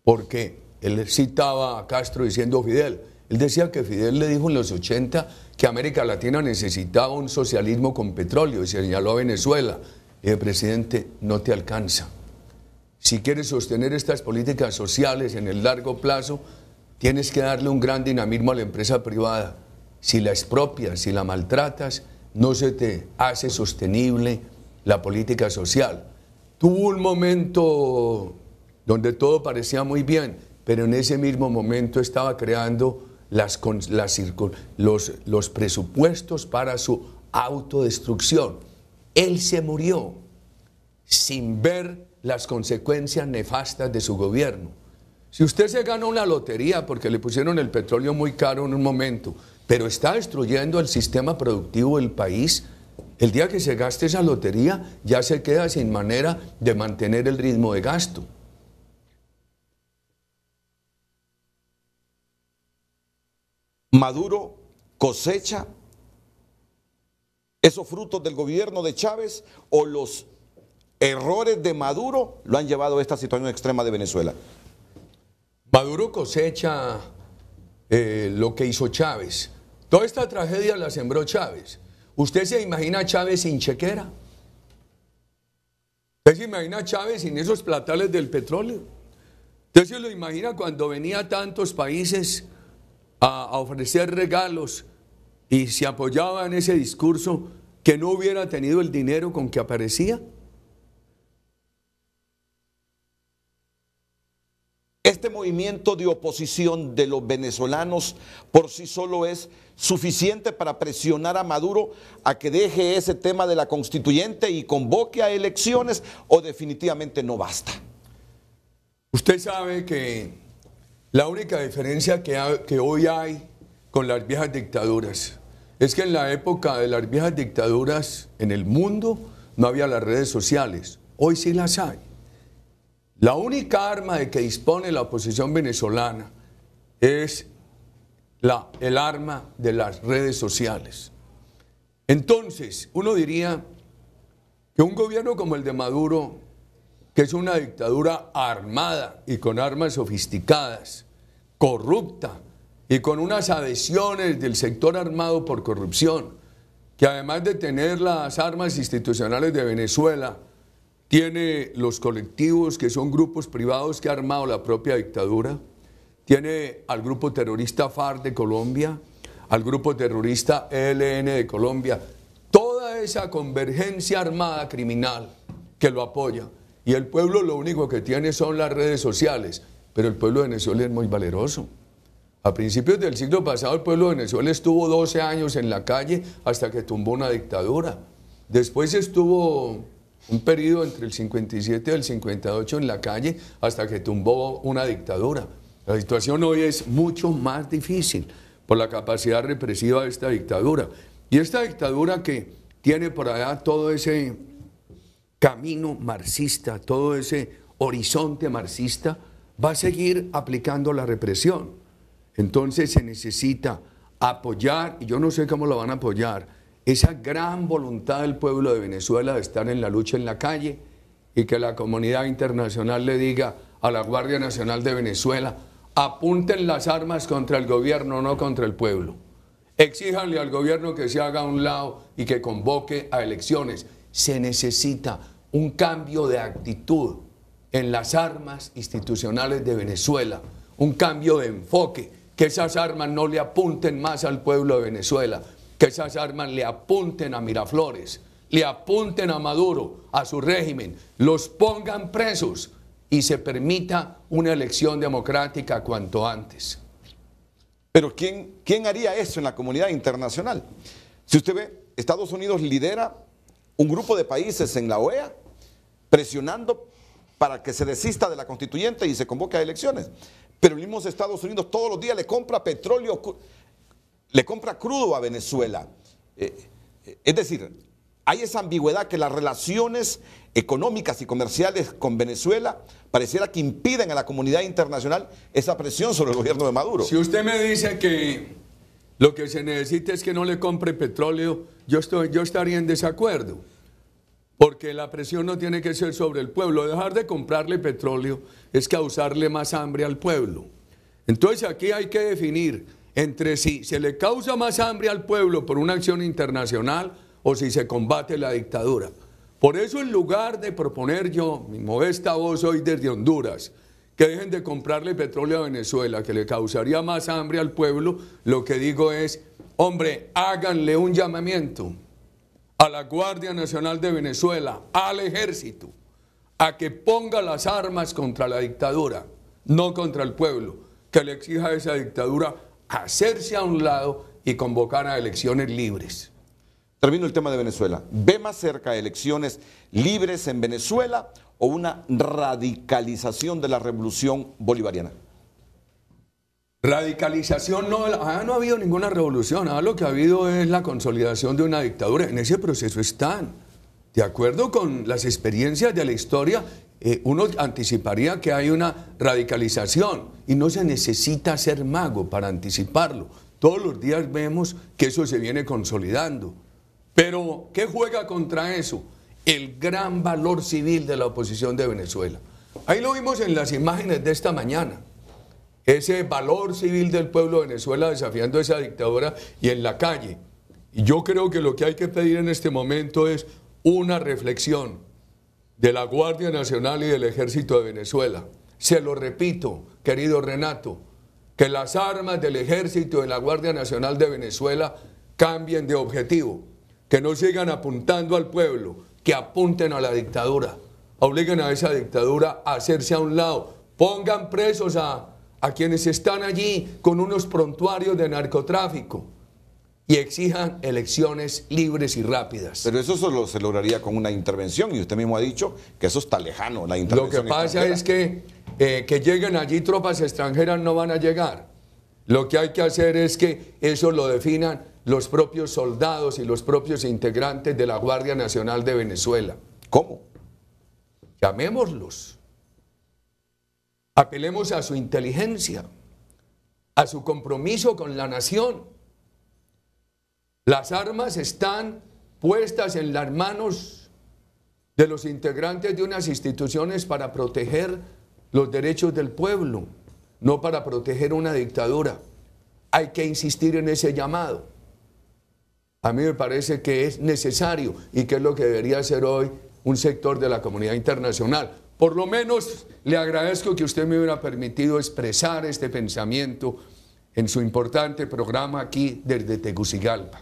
porque él citaba a Castro diciendo Fidel. Él decía que Fidel le dijo en los 80 que América Latina necesitaba un socialismo con petróleo y señaló a Venezuela. Y el presidente, no te alcanza. si quieres sostener estas políticas sociales en el largo plazo, tienes que darle un gran dinamismo a la empresa privada. Si la expropias, si la maltratas, no se te hace sostenible la política social. Tuvo un momento donde todo parecía muy bien, pero en ese mismo momento estaba creando los presupuestos para su autodestrucción. Él se murió sin ver las consecuencias nefastas de su gobierno. Si usted se gana una lotería porque le pusieron el petróleo muy caro en un momento, pero está destruyendo el sistema productivo del país, el día que se gaste esa lotería ya se queda sin manera de mantener el ritmo de gasto. Maduro cosecha esos frutos del gobierno de Chávez, o los errores de Maduro lo han llevado a esta situación extrema de Venezuela. Maduro cosecha lo que hizo Chávez. Toda esta tragedia la sembró Chávez. ¿Usted se imagina a Chávez sin chequera? ¿Usted se imagina a Chávez sin esos platales del petróleo? ¿Usted se lo imagina cuando venía a tantos países a ofrecer regalos y se apoyaba en ese discurso, que no hubiera tenido el dinero con que aparecía? Este movimiento de oposición de los venezolanos por sí solo es suficiente para presionar a Maduro a que deje ese tema de la constituyente y convoque a elecciones, o definitivamente no basta. Usted sabe que la única diferencia que hoy hay con las viejas dictaduras es que en la época de las viejas dictaduras en el mundo no había las redes sociales. Hoy sí las hay. La única arma de que dispone la oposición venezolana es el arma de las redes sociales. Entonces, uno diría que un gobierno como el de Maduro, que es una dictadura armada y con armas sofisticadas, corrupta y con unas adhesiones del sector armado por corrupción, que además de tener las armas institucionales de Venezuela, tiene los colectivos que son grupos privados que ha armado la propia dictadura, tiene al grupo terrorista FARC de Colombia, al grupo terrorista ELN de Colombia, toda esa convergencia armada criminal que lo apoya. Y el pueblo lo único que tiene son las redes sociales, pero el pueblo de Venezuela es muy valeroso. A principios del siglo pasado el pueblo de Venezuela estuvo 12 años en la calle hasta que tumbó una dictadura. Después estuvo un periodo entre el 57 y el 58 en la calle hasta que tumbó una dictadura. La situación hoy es mucho más difícil por la capacidad represiva de esta dictadura. Y esta dictadura que tiene por allá todo ese camino marxista, todo ese horizonte marxista, va a seguir aplicando la represión. Entonces se necesita apoyar, y yo no sé cómo lo van a apoyar, esa gran voluntad del pueblo de Venezuela de estar en la lucha en la calle, y que la comunidad internacional le diga a la Guardia Nacional de Venezuela: apunten las armas contra el gobierno, no contra el pueblo. Exíjanle al gobierno que se haga a un lado y que convoque a elecciones. Se necesita un cambio de actitud en las armas institucionales de Venezuela, un cambio de enfoque, que esas armas no le apunten más al pueblo de Venezuela, que esas armas le apunten a Miraflores, le apunten a Maduro, a su régimen, los pongan presos y se permita una elección democrática cuanto antes. Pero ¿quién haría eso en la comunidad internacional? Si usted ve, Estados Unidos lidera un grupo de países en la OEA presionando para que se desista de la constituyente y se convoque a elecciones. Pero el mismo Estados Unidos todos los días le compra petróleo, le compra crudo a Venezuela. Es decir, hay esa ambigüedad que las relaciones económicas y comerciales con Venezuela pareciera que impiden a la comunidad internacional esa presión sobre el gobierno de Maduro. Si usted me dice que lo que se necesita es que no le compre petróleo, yo estaría en desacuerdo, porque la presión no tiene que ser sobre el pueblo. Dejar de comprarle petróleo es causarle más hambre al pueblo. Entonces aquí hay que definir entre si se le causa más hambre al pueblo por una acción internacional o si se combate la dictadura. Por eso, en lugar de proponer yo, mi modesta voz hoy desde Honduras, que dejen de comprarle petróleo a Venezuela, que le causaría más hambre al pueblo, lo que digo es, hombre, háganle un llamamiento a la Guardia Nacional de Venezuela, al ejército, a que ponga las armas contra la dictadura, no contra el pueblo, que le exija a esa dictadura hacerse a un lado y convocar a elecciones libres. Termino el tema de Venezuela. ¿Ve más cerca elecciones libres en Venezuela o una radicalización de la revolución bolivariana? Radicalización, no ha habido ninguna revolución, lo que ha habido es la consolidación de una dictadura. En ese proceso están. De acuerdo con las experiencias de la historia, uno anticiparía que hay una radicalización y no se necesita ser mago para anticiparlo. Todos los días vemos que eso se viene consolidando. Pero, ¿qué juega contra eso? El gran valor civil de la oposición de Venezuela. Ahí lo vimos en las imágenes de esta mañana. Ese valor civil del pueblo de Venezuela desafiando a esa dictadura y en la calle. Y yo creo que lo que hay que pedir en este momento es una reflexión de la Guardia Nacional y del Ejército de Venezuela. Se lo repito, querido Renato, que las armas del Ejército y de la Guardia Nacional de Venezuela cambien de objetivo, que no sigan apuntando al pueblo, que apunten a la dictadura, obliguen a esa dictadura a hacerse a un lado, pongan presos a quienes están allí con unos prontuarios de narcotráfico y exijan elecciones libres y rápidas. Pero eso solo se lograría con una intervención y usted mismo ha dicho que eso está lejano, la intervención. Lo que pasa es que lleguen allí tropas extranjeras no van a llegar. Lo que hay que hacer es que eso lo definan los propios soldados y los propios integrantes de la Guardia Nacional de Venezuela. ¿Cómo? Llamémoslos. Apelemos a su inteligencia, a su compromiso con la nación. Las armas están puestas en las manos de los integrantes de unas instituciones para proteger los derechos del pueblo, no para proteger una dictadura. Hay que insistir en ese llamado. A mí me parece que es necesario y que es lo que debería hacer hoy un sector de la comunidad internacional. Por lo menos le agradezco que usted me hubiera permitido expresar este pensamiento en su importante programa aquí desde Tegucigalpa.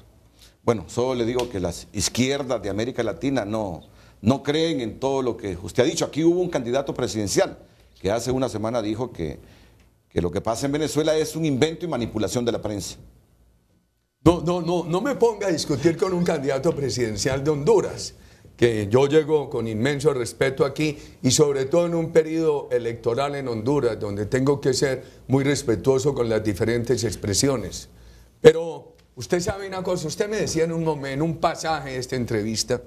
Bueno, solo le digo que las izquierdas de América Latina no creen en todo lo que usted ha dicho. Aquí hubo un candidato presidencial que hace una semana dijo que lo que pasa en Venezuela es un invento y manipulación de la prensa. No me ponga a discutir con un candidato presidencial de Honduras, que yo llego con inmenso respeto aquí y sobre todo en un periodo electoral en Honduras, donde tengo que ser muy respetuoso con las diferentes expresiones. Pero usted sabe una cosa, usted me decía en un pasaje de esta entrevista,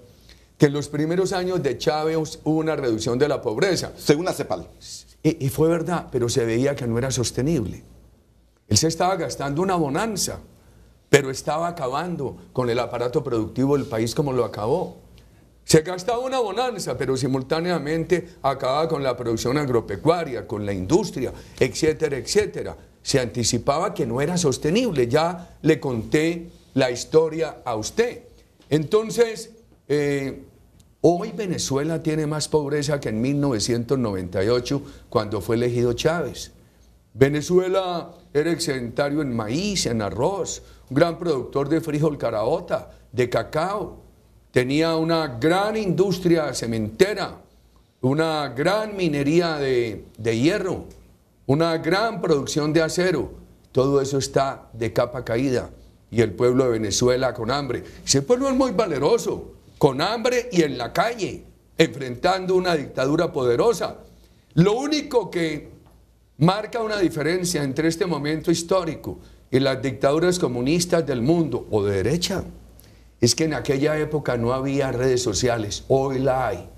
que en los primeros años de Chávez hubo una reducción de la pobreza. Según la CEPAL. Y fue verdad, pero se veía que no era sostenible. Él se estaba gastando una bonanza, pero estaba acabando con el aparato productivo del país como lo acabó. Se gastaba una bonanza, pero simultáneamente acababa con la producción agropecuaria, con la industria, etcétera, etcétera. Se anticipaba que no era sostenible. Ya le conté la historia a usted. Entonces, hoy Venezuela tiene más pobreza que en 1998, cuando fue elegido Chávez. Venezuela era excedentario en maíz, en arroz, un gran productor de frijol caraota, de cacao. Tenía una gran industria cementera, una gran minería de hierro, una gran producción de acero. Todo eso está de capa caída y el pueblo de Venezuela con hambre. Ese pueblo es muy valeroso, con hambre y en la calle, enfrentando una dictadura poderosa. Lo único que marca una diferencia entre este momento histórico y las dictaduras comunistas del mundo o de derecha es que en aquella época no había redes sociales, hoy la hay.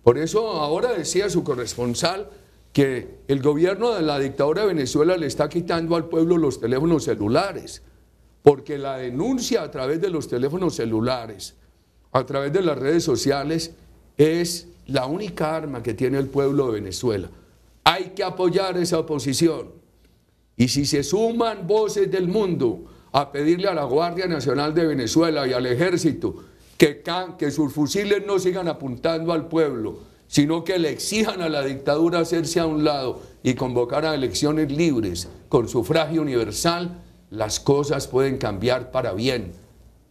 Por eso ahora decía su corresponsal que el gobierno de la dictadura de Venezuela le está quitando al pueblo los teléfonos celulares, porque la denuncia a través de los teléfonos celulares, a través de las redes sociales, es la única arma que tiene el pueblo de Venezuela. Hay que apoyar esa oposición. Y si se suman voces del mundo a pedirle a la Guardia Nacional de Venezuela y al Ejército que sus fusiles no sigan apuntando al pueblo, sino que le exijan a la dictadura hacerse a un lado y convocar a elecciones libres con sufragio universal, las cosas pueden cambiar para bien.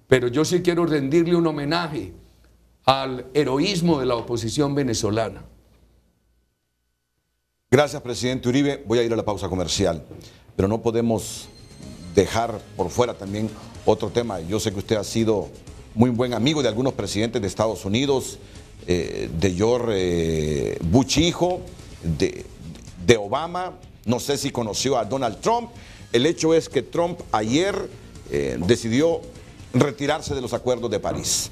Pero yo sí quiero rendirle un homenaje al heroísmo de la oposición venezolana. Gracias, presidente Uribe. Voy a ir a la pausa comercial, pero no podemos dejar por fuera también otro tema. Yo sé que usted ha sido muy buen amigo de algunos presidentes de Estados Unidos, de George Bush hijo, de Obama. No sé si conoció a Donald Trump. El hecho es que Trump ayer decidió retirarse de los acuerdos de París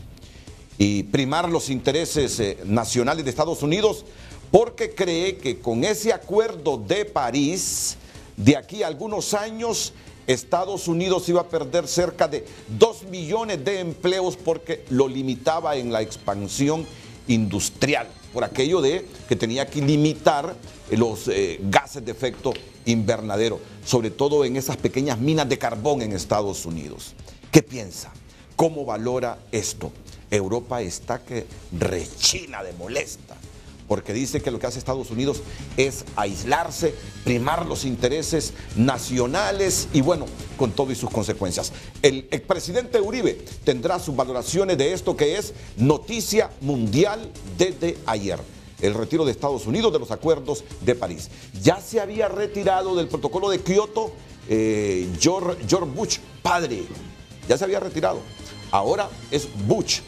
y primar los intereses nacionales de Estados Unidos, porque cree que con ese acuerdo de París, de aquí a algunos años, Estados Unidos iba a perder cerca de 2 millones de empleos porque lo limitaba en la expansión industrial, por aquello de que tenía que limitar los gases de efecto invernadero, sobre todo en esas pequeñas minas de carbón en Estados Unidos. ¿Qué piensa? ¿Cómo valora esto? Europa está que rechina de molesta, porque dice que lo que hace Estados Unidos es aislarse, primar los intereses nacionales y bueno, con todo y sus consecuencias. El expresidente Uribe tendrá sus valoraciones de esto que es noticia mundial desde ayer. El retiro de Estados Unidos de los acuerdos de París. Ya se había retirado del protocolo de Kioto George Bush, padre. Ya se había retirado. Ahora es Bush.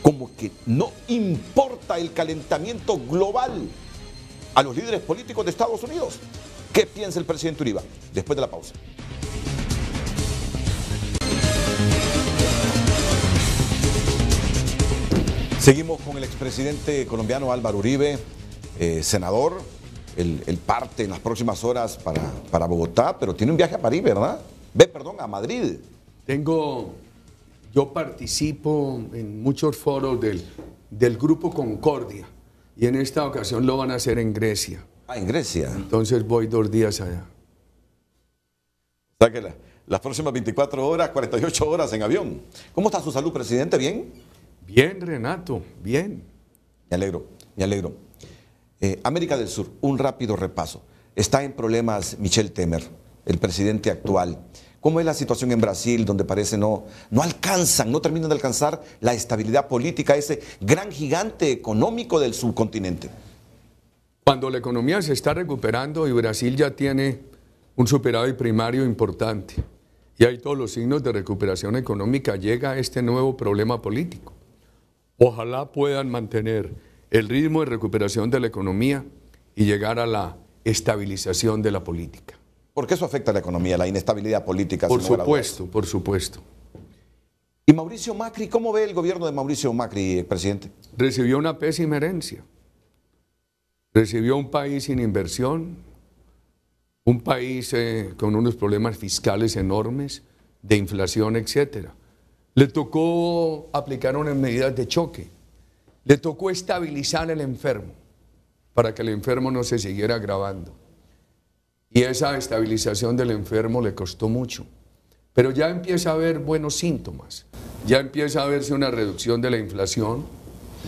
Como que no importa el calentamiento global a los líderes políticos de Estados Unidos. ¿Qué piensa el presidente Uribe? Después de la pausa. Seguimos con el expresidente colombiano Álvaro Uribe, senador. Él parte en las próximas horas para Bogotá, pero tiene un viaje a París, ¿verdad? A Madrid. Yo participo en muchos foros del Grupo Concordia y en esta ocasión lo van a hacer en Grecia. Ah, en Grecia. Entonces voy 2 días allá. O sea que las próximas 24 horas, 48 horas en avión. ¿Cómo está su salud, presidente? ¿Bien? Bien, Renato, bien. Me alegro, me alegro. América del Sur, un rápido repaso. Está en problemas Michel Temer, el presidente actual. ¿Cómo es la situación en Brasil, donde parece no terminan de alcanzar la estabilidad política, ese gran gigante económico del subcontinente? Cuando la economía se está recuperando y Brasil ya tiene un superávit primario importante y hay todos los signos de recuperación económica, llega este nuevo problema político. Ojalá puedan mantener el ritmo de recuperación de la economía y llegar a la estabilización de la política. ¿Por qué eso afecta a la economía, la inestabilidad política? Por supuesto, por supuesto. ¿Y Mauricio Macri? ¿Cómo ve el gobierno de Mauricio Macri, presidente? Recibió una pésima herencia. Recibió un país sin inversión, un país con unos problemas fiscales enormes, de inflación, etcétera. Le tocó aplicar unas medidas de choque. Le tocó estabilizar al enfermo para que el enfermo no se siguiera agravando. Y esa estabilización del enfermo le costó mucho. Pero ya empieza a haber buenos síntomas. Ya empieza a verse una reducción de la inflación.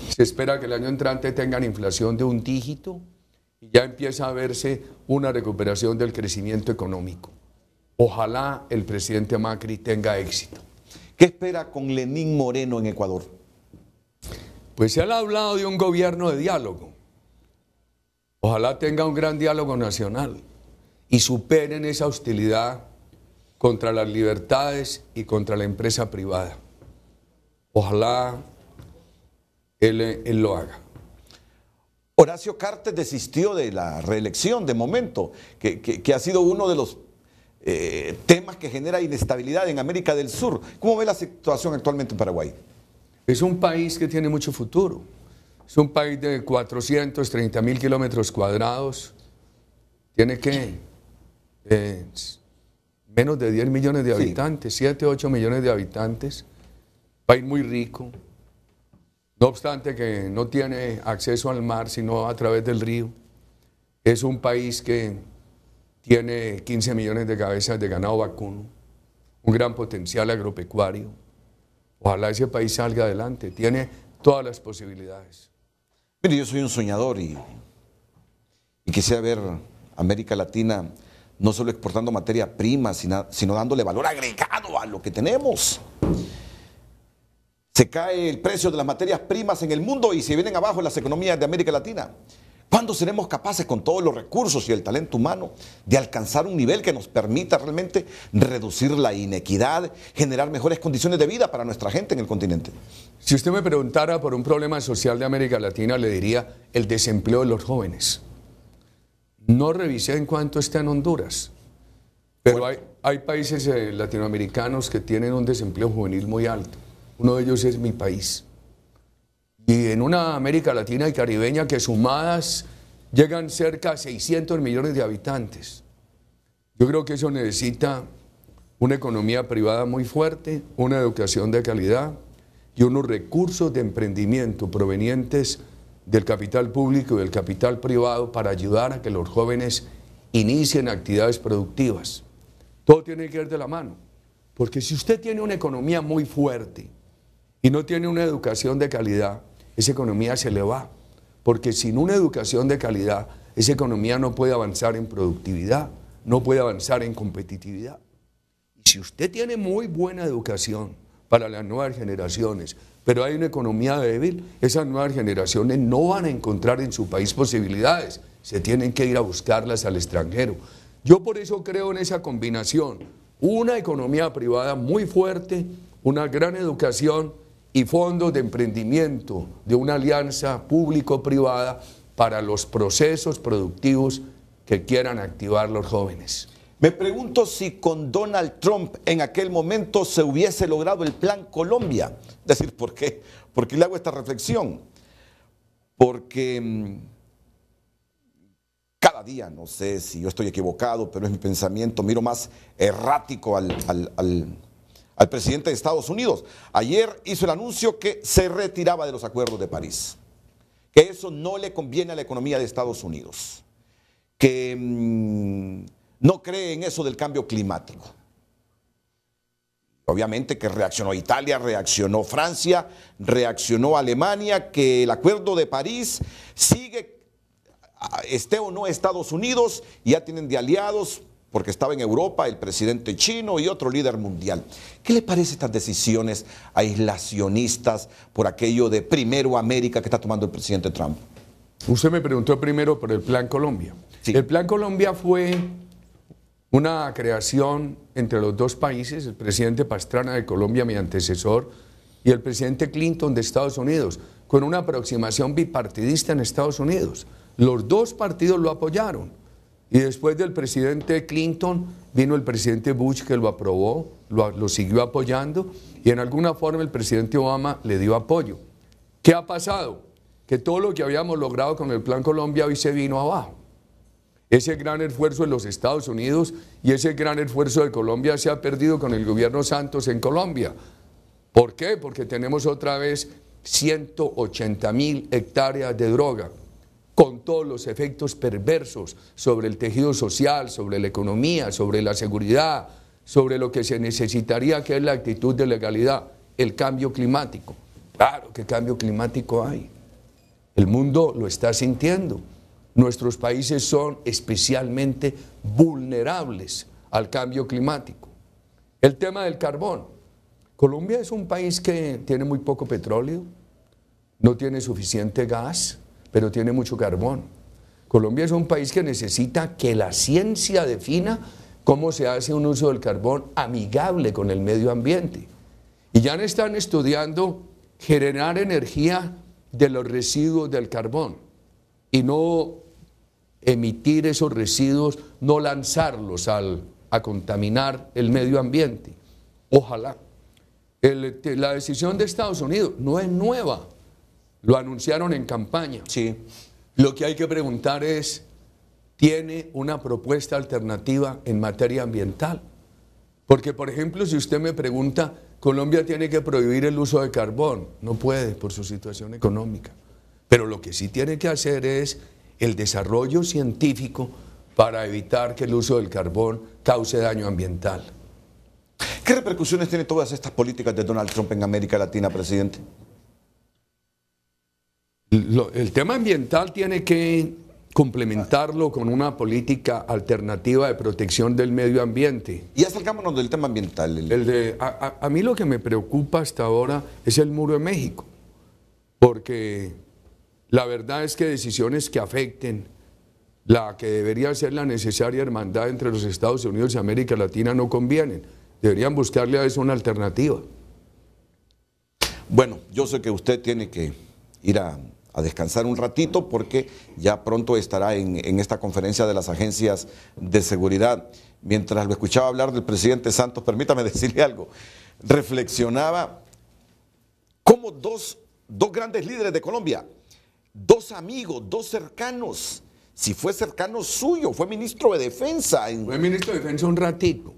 Se espera que el año entrante tengan inflación de 1 dígito. Y ya empieza a verse una recuperación del crecimiento económico. Ojalá el presidente Macri tenga éxito. ¿Qué espera con Lenín Moreno en Ecuador? Pues se ha hablado de un gobierno de diálogo. Ojalá tenga un gran diálogo nacional y superen esa hostilidad contra las libertades y contra la empresa privada. Ojalá él lo haga. Horacio Cartes desistió de la reelección de momento, que ha sido uno de los temas que genera inestabilidad en América del Sur. ¿Cómo ve la situación actualmente en Paraguay? Es un país que tiene mucho futuro. Es un país de 430.000 kilómetros cuadrados. Tiene menos de 10 millones de habitantes, 7, 8 millones de habitantes. País muy rico. No obstante que no tiene acceso al mar, sino a través del río. Es un país que tiene 15 millones de cabezas de ganado vacuno, un gran potencial agropecuario, Ojalá ese país salga adelante, tiene todas las posibilidades. Mire, yo soy un soñador y quisiera ver América Latina no solo exportando materia prima, sino dándole valor agregado a lo que tenemos. Se cae el precio de las materias primas en el mundo y se vienen abajo las economías de América Latina. ¿Cuándo seremos capaces, con todos los recursos y el talento humano, de alcanzar un nivel que nos permita realmente reducir la inequidad, generar mejores condiciones de vida para nuestra gente en el continente? Si usted me preguntara por un problema social de América Latina, le diría el desempleo de los jóvenes. No revisé en cuánto está en Honduras, pero hay países latinoamericanos que tienen un desempleo juvenil muy alto. Uno de ellos es mi país. Y en una América Latina y caribeña que sumadas llegan cerca a 600 millones de habitantes. Yo creo que eso necesita una economía privada muy fuerte, una educación de calidad y unos recursos de emprendimiento provenientes del capital público y del capital privado para ayudar a que los jóvenes inicien actividades productivas. Todo tiene que ir de la mano, porque si usted tiene una economía muy fuerte y no tiene una educación de calidad, esa economía se le va, porque sin una educación de calidad, esa economía no puede avanzar en productividad, no puede avanzar en competitividad. Y si usted tiene muy buena educación para las nuevas generaciones, pero hay una economía débil, esas nuevas generaciones no van a encontrar en su país posibilidades, se tienen que ir a buscarlas al extranjero. Yo por eso creo en esa combinación, una economía privada muy fuerte, una gran educación y fondos de emprendimiento de una alianza público-privada para los procesos productivos que quieran activar los jóvenes. Me pregunto si con Donald Trump en aquel momento se hubiese logrado el Plan Colombia. Es decir, ¿por qué? ¿Por qué le hago esta reflexión? Porque cada día, no sé si yo estoy equivocado, pero es mi pensamiento, miro más errático al presidente de Estados Unidos. Ayer hizo el anuncio que se retiraba de los acuerdos de París, que eso no le conviene a la economía de Estados Unidos, que no cree en eso del cambio climático. Obviamente que reaccionó Italia, reaccionó Francia, reaccionó Alemania, que el acuerdo de París sigue, esté o no Estados Unidos, ya tienen de aliados, porque estaba en Europa el presidente chino y otro líder mundial. ¿Qué le parece estas decisiones aislacionistas por aquello de primero América que está tomando el presidente Trump? Usted me preguntó primero por el Plan Colombia. Sí. El Plan Colombia fue una creación entre los dos países, el presidente Pastrana de Colombia, mi antecesor, y el presidente Clinton de Estados Unidos, con una aproximación bipartidista en Estados Unidos. Los dos partidos lo apoyaron. Y después del presidente Clinton vino el presidente Bush que lo aprobó, lo siguió apoyando y en alguna forma el presidente Obama le dio apoyo. ¿Qué ha pasado? Que todo lo que habíamos logrado con el Plan Colombia hoy se vino abajo. Ese gran esfuerzo de los Estados Unidos y ese gran esfuerzo de Colombia se ha perdido con el gobierno Santos en Colombia. ¿Por qué? Porque tenemos otra vez 180.000 hectáreas de droga, con todos los efectos perversos sobre el tejido social, sobre la economía, sobre la seguridad, sobre lo que se necesitaría que es la actitud de legalidad, el cambio climático. Claro que cambio climático hay. El mundo lo está sintiendo. Nuestros países son especialmente vulnerables al cambio climático. El tema del carbón. Colombia es un país que tiene muy poco petróleo, no tiene suficiente gas, pero tiene mucho carbón. Colombia es un país que necesita que la ciencia defina cómo se hace un uso del carbón amigable con el medio ambiente. Y ya están estudiando generar energía de los residuos del carbón y no emitir esos residuos, no lanzarlos a contaminar el medio ambiente. Ojalá. La decisión de Estados Unidos no es nueva. Lo anunciaron en campaña. Sí. Lo que hay que preguntar es, ¿tiene una propuesta alternativa en materia ambiental? Porque, por ejemplo, si usted me pregunta, Colombia tiene que prohibir el uso de carbón. No puede por su situación económica. Pero lo que sí tiene que hacer es el desarrollo científico para evitar que el uso del carbón cause daño ambiental. ¿Qué repercusiones tienen todas estas políticas de Donald Trump en América Latina, presidente? El tema ambiental tiene que complementarlo con una política alternativa de protección del medio ambiente. Y acercámonos del tema ambiental. A mí lo que me preocupa hasta ahora es el muro de México, porque la verdad es que decisiones que afecten la que debería ser la necesaria hermandad entre los Estados Unidos y América Latina no convienen. Deberían buscarle a eso una alternativa. Bueno, yo sé que usted tiene que ir a descansar un ratito porque ya pronto estará en esta conferencia de las agencias de seguridad. Mientras lo escuchaba hablar del presidente Santos, permítame decirle algo, reflexionaba cómo dos grandes líderes de Colombia, dos amigos, dos cercanos, si fue cercano suyo, fue ministro de Defensa. Fue ministro de Defensa un ratito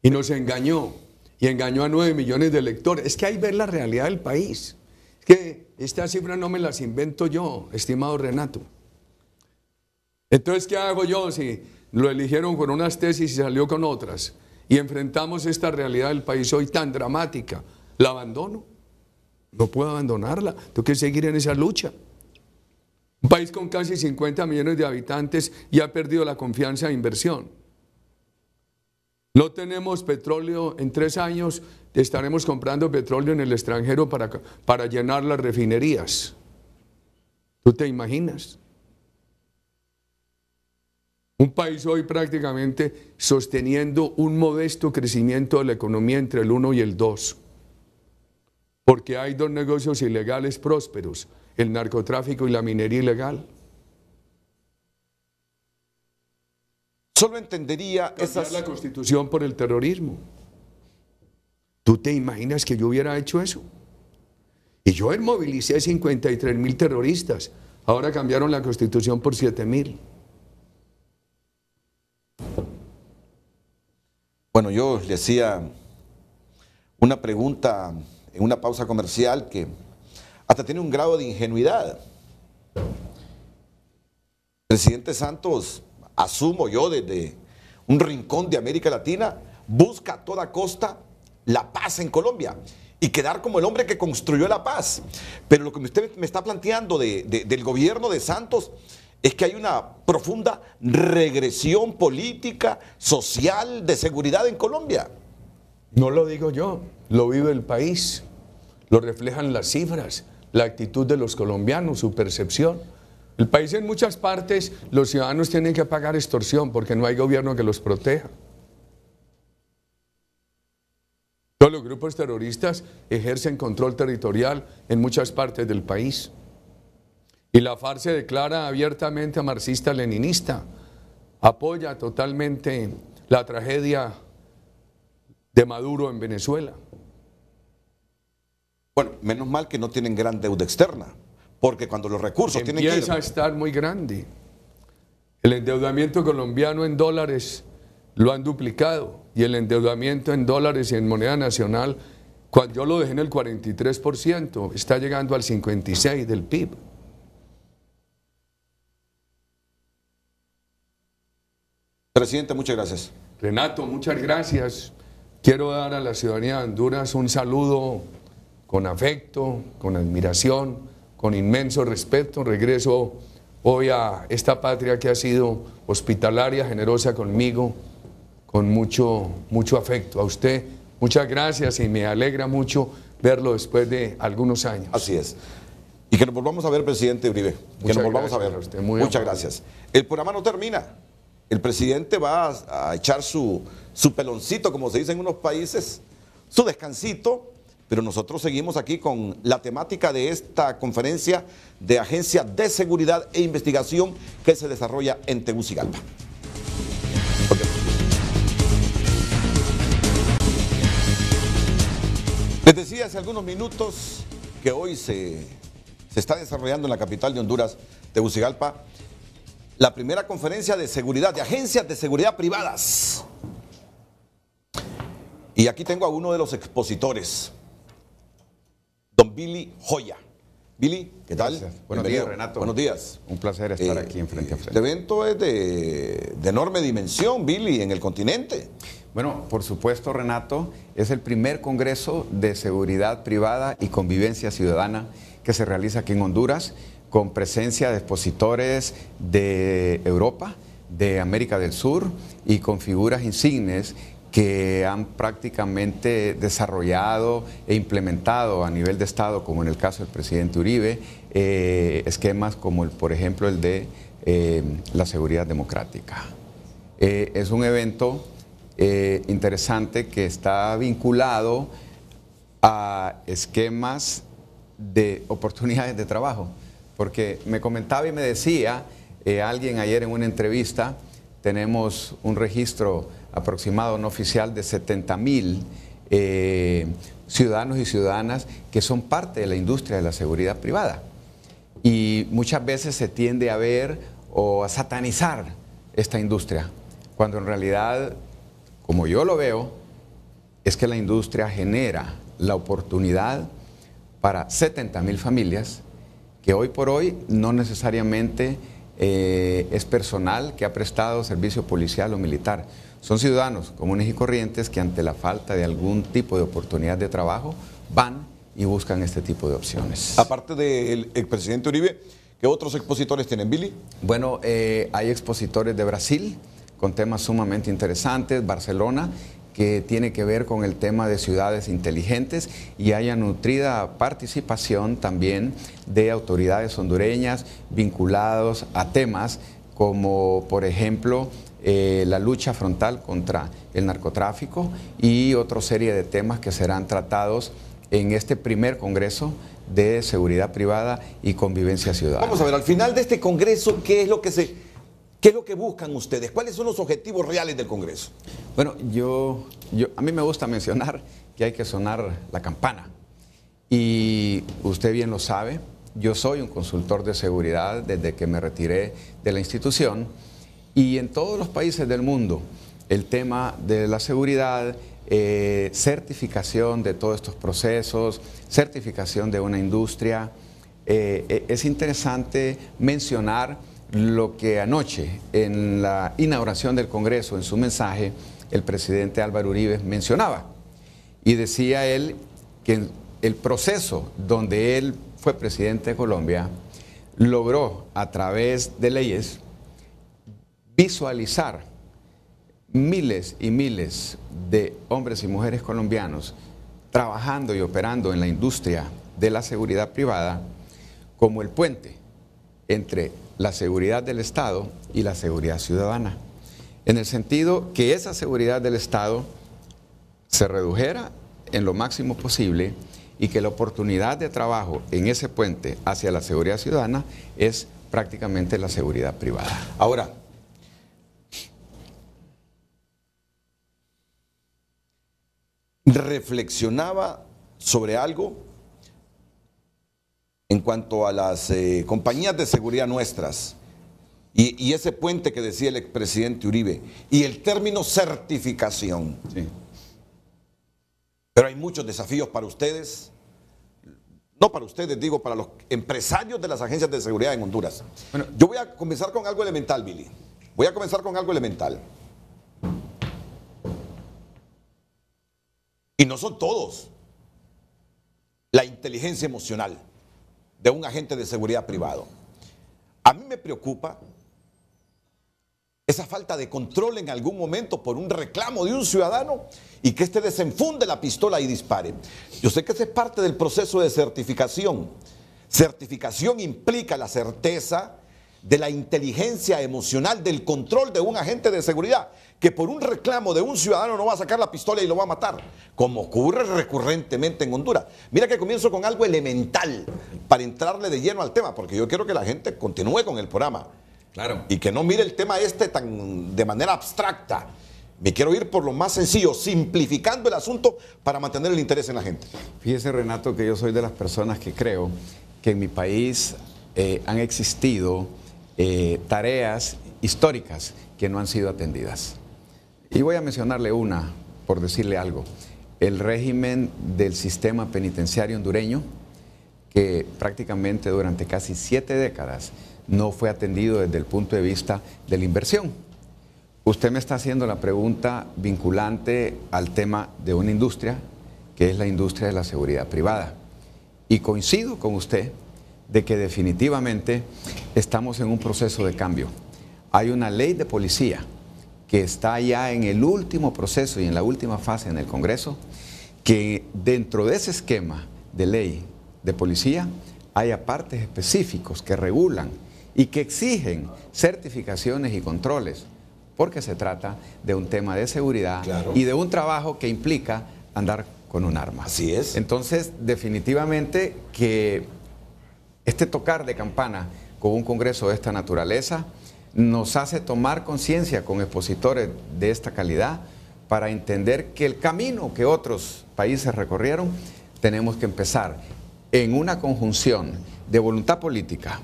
y nos engañó, y engañó a 9 millones de electores. Es que ahí ver la realidad del país. Es que estas cifras no me las invento yo, estimado Renato. Entonces, ¿qué hago yo si lo eligieron con unas tesis y salió con otras? Y enfrentamos esta realidad del país hoy tan dramática. ¿La abandono? No puedo abandonarla, tengo que seguir en esa lucha. Un país con casi 50 millones de habitantes y ha perdido la confianza de inversión. No tenemos petróleo en 3 años, estaremos comprando petróleo en el extranjero para llenar las refinerías. ¿Tú te imaginas? Un país hoy prácticamente sosteniendo un modesto crecimiento de la economía entre el 1 y el 2. Porque hay 2 negocios ilegales prósperos, el narcotráfico y la minería ilegal. Solo entendería cambiar la Constitución por el terrorismo. ¿Tú te imaginas que yo hubiera hecho eso? Y yo movilicé 53.000 terroristas. Ahora cambiaron la Constitución por 7.000. Bueno, yo le hacía una pregunta en una pausa comercial que hasta tiene un grado de ingenuidad. Presidente Santos, asumo yo desde un rincón de América Latina, busca a toda costa la paz en Colombia y quedar como el hombre que construyó la paz. Pero lo que usted me está planteando del gobierno de Santos es que hay una profunda regresión política, social, de seguridad en Colombia. No lo digo yo, lo vive el país, lo reflejan las cifras, la actitud de los colombianos, su percepción. El país en muchas partes, los ciudadanos tienen que pagar extorsión porque no hay gobierno que los proteja. Todos los grupos terroristas ejercen control territorial en muchas partes del país. Y la FARC se declara abiertamente marxista-leninista, apoya totalmente la tragedia de Maduro en Venezuela. Bueno, menos mal que no tienen gran deuda externa, porque cuando los recursos tienen que ir... Empieza a estar muy grande. El endeudamiento colombiano en dólares lo han duplicado, y el endeudamiento en dólares y en moneda nacional, cuando yo lo dejé en el 43%, está llegando al 56% del PIB. Presidente, muchas gracias. Renato, muchas gracias. Quiero dar a la ciudadanía de Honduras un saludo con afecto, con admiración, con inmenso respeto. Regreso hoy a esta patria que ha sido hospitalaria, generosa conmigo, con mucho afecto. A usted, muchas gracias y me alegra mucho verlo después de algunos años. Así es. Y que nos volvamos a ver, presidente Uribe. Que nos volvamos a ver. Muchas gracias. El programa no termina. El presidente va a echar su peloncito, como se dice en unos países, su descansito, pero nosotros seguimos aquí con la temática de esta conferencia de Agencia de Seguridad e Investigación que se desarrolla en Tegucigalpa. Okay. Les decía hace algunos minutos que hoy se está desarrollando en la capital de Honduras, Tegucigalpa, la primera conferencia de seguridad, de agencias de seguridad privadas. Y aquí tengo a uno de los expositores, don Billy Joya. Billy, ¿qué tal? Gracias. Buenos días, Renato. Buenos días. Un placer estar aquí en frente a frente. Este evento es de enorme dimensión, Billy, en el continente. Bueno, por supuesto, Renato, es el primer Congreso de Seguridad Privada y Convivencia Ciudadana que se realiza aquí en Honduras, con presencia de expositores de Europa, de América del Sur y con figuras insignes que han prácticamente desarrollado e implementado a nivel de Estado, como en el caso del presidente Uribe, esquemas como, por ejemplo, el de la seguridad democrática. Es un evento interesante que está vinculado a esquemas de oportunidades de trabajo, porque me comentaba y me decía alguien ayer en una entrevista, tenemos un registro aproximado no oficial de 70,000 ciudadanos y ciudadanas que son parte de la industria de la seguridad privada, y muchas veces se tiende a ver o a satanizar esta industria, cuando en realidad, como yo lo veo, es que la industria genera la oportunidad para 70,000 familias que hoy por hoy no necesariamente es personal que ha prestado servicio policial o militar. Son ciudadanos comunes y corrientes que ante la falta de algún tipo de oportunidad de trabajo van y buscan este tipo de opciones. Aparte del expresidente Uribe, ¿qué otros expositores tienen, Billy? Bueno, hay expositores de Brasil con temas sumamente interesantes, Barcelona, que tiene que ver con el tema de ciudades inteligentes, y haya nutrida participación también de autoridades hondureñas vinculados a temas como, por ejemplo, la lucha frontal contra el narcotráfico y otra serie de temas que serán tratados en este primer Congreso de Seguridad Privada y Convivencia Ciudadana. Vamos a ver, al final de este Congreso, ¿qué es lo que buscan ustedes? ¿Cuáles son los objetivos reales del Congreso? Bueno, a mí me gusta mencionar que hay que sonar la campana. Y usted bien lo sabe, yo soy un consultor de seguridad desde que me retiré de la institución, y en todos los países del mundo el tema de la seguridad, certificación de todos estos procesos, certificación de una industria, es interesante mencionar lo que anoche en la inauguración del Congreso, en su mensaje, el presidente Álvaro Uribe mencionaba, y decía él que el proceso donde él fue presidente de Colombia logró a través de leyes visualizar miles y miles de hombres y mujeres colombianos trabajando y operando en la industria de la seguridad privada como el puente entre la seguridad del Estado y la seguridad ciudadana, en el sentido que esa seguridad del Estado se redujera en lo máximo posible y que la oportunidad de trabajo en ese puente hacia la seguridad ciudadana es prácticamente la seguridad privada. Ahora, reflexionaba sobre algo en cuanto a las compañías de seguridad nuestras y ese puente que decía el expresidente Uribe y el término certificación. Sí. Pero hay muchos desafíos para ustedes, no para ustedes, digo, para los empresarios de las agencias de seguridad en Honduras. Bueno, yo voy a comenzar con algo elemental, Billy. Voy a comenzar con algo elemental. Y no son todos. La inteligencia emocional de un agente de seguridad privado. A mí me preocupa esa falta de control en algún momento por un reclamo de un ciudadano y que éste desenfunde la pistola y dispare. Yo sé que ese es parte del proceso de certificación. Certificación implica la certeza de la inteligencia emocional, del control de un agente de seguridad, que por un reclamo de un ciudadano no va a sacar la pistola y lo va a matar, como ocurre recurrentemente en Honduras. Mira que comienzo con algo elemental para entrarle de lleno al tema, porque yo quiero que la gente continúe con el programa. Claro. Y que no mire el tema tan de manera abstracta. Me quiero ir por lo más sencillo, simplificando el asunto para mantener el interés en la gente. Fíjese, Renato, que yo soy de las personas que creo que en mi país han existido tareas históricas que no han sido atendidas. Y voy a mencionarle una, por decirle algo. El régimen del sistema penitenciario hondureño, que prácticamente durante casi 7 décadas no fue atendido desde el punto de vista de la inversión. usted me está haciendo la pregunta vinculante al tema de una industria, que es la industria de la seguridad privada. Y coincido con usted de que definitivamente estamos en un proceso de cambio. Hay una ley de policía que está ya en el último proceso y en la última fase en el Congreso, que dentro de ese esquema de ley de policía hay apartes específicos que regulan y que exigen certificaciones y controles, porque se trata de un tema de seguridad y de un trabajo que implica andar con un arma. Así es. Entonces, definitivamente que este tocar de campana con un congreso de esta naturaleza nos hace tomar conciencia con expositores de esta calidad para entender que el camino que otros países recorrieron tenemos que empezar en una conjunción de voluntad política,